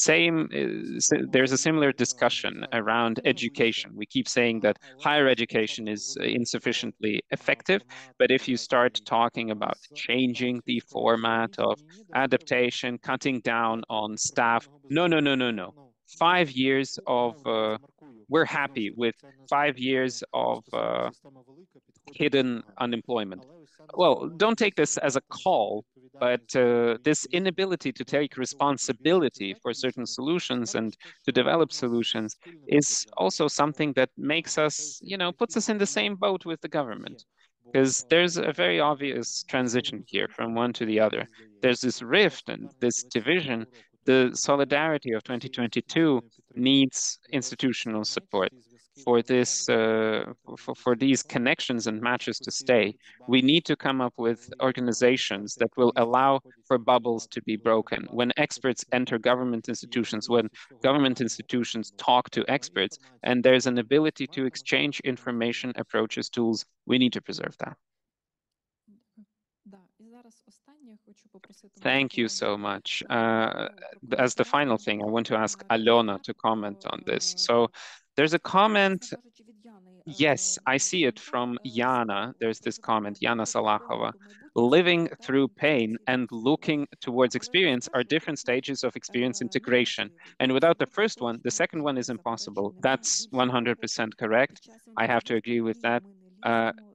a similar discussion around education. We keep saying that higher education is insufficiently effective, but if you start talking about changing the format of adaptation, cutting down on staff, no, no, no, no, no. 5 years of, we're happy with 5 years of hidden unemployment. Well, don't take this as a call, but this inability to take responsibility for certain solutions and to develop solutions is also something that makes us, puts us in the same boat with the government. Because there's a very obvious transition here from one to the other. There's this rift and this division. The solidarity of 2022 needs institutional support for this for these connections and matches to stay. We need to come up with organizations that will allow for bubbles to be broken. When experts enter government institutions, when government institutions talk to experts, and there's an ability to exchange information, approaches, tools, we need to preserve that. Thank you so much. As the final thing, I want to ask Alona to comment on this. So there's a comment. Yes, I see it from Yana. There's this comment, Yana Salahova. Living through pain and looking towards experience are different stages of experience integration. And without the first one, the second one is impossible. That's 100% correct. I have to agree with that.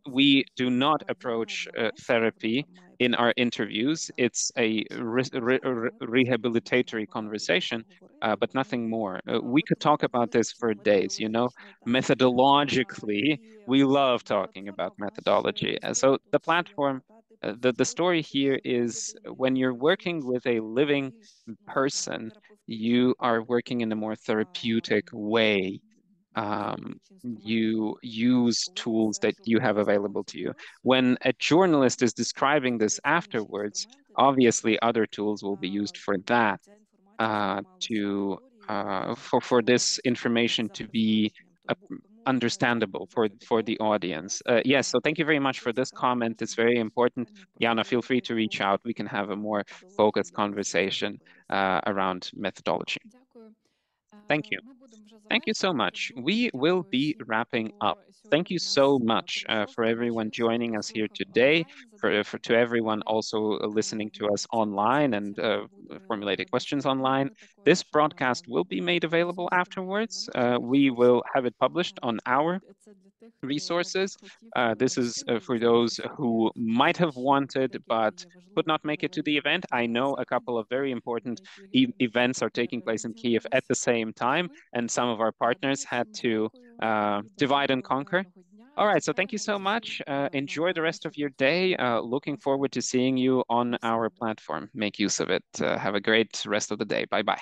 We do not approach therapy in our interviews. It's a rehabilitatory conversation, but nothing more. We could talk about this for days, methodologically, we love talking about methodology. So the platform, the story here is when you're working with a living person, you are working in a more therapeutic way. You use tools that you have available to you. When a journalist is describing this afterwards, obviously other tools will be used for that, for this information to be understandable for the audience. Yes, so thank you very much for this comment. It's very important. Yana, feel free to reach out. We can have a more focused conversation around methodology. Thank you. Thank you so much. We will be wrapping up. Thank you so much for everyone joining us here today, to everyone also listening to us online and formulating questions online. This broadcast will be made available afterwards. We will have it published on our resources. This is for those who might have wanted but could not make it to the event. I know a couple of very important events are taking place in Kyiv at the same time, and some of our partners had to divide and conquer. All right, so thank you so much. Enjoy the rest of your day. Looking forward to seeing you on our platform. Make use of it. Have a great rest of the day. Bye-bye.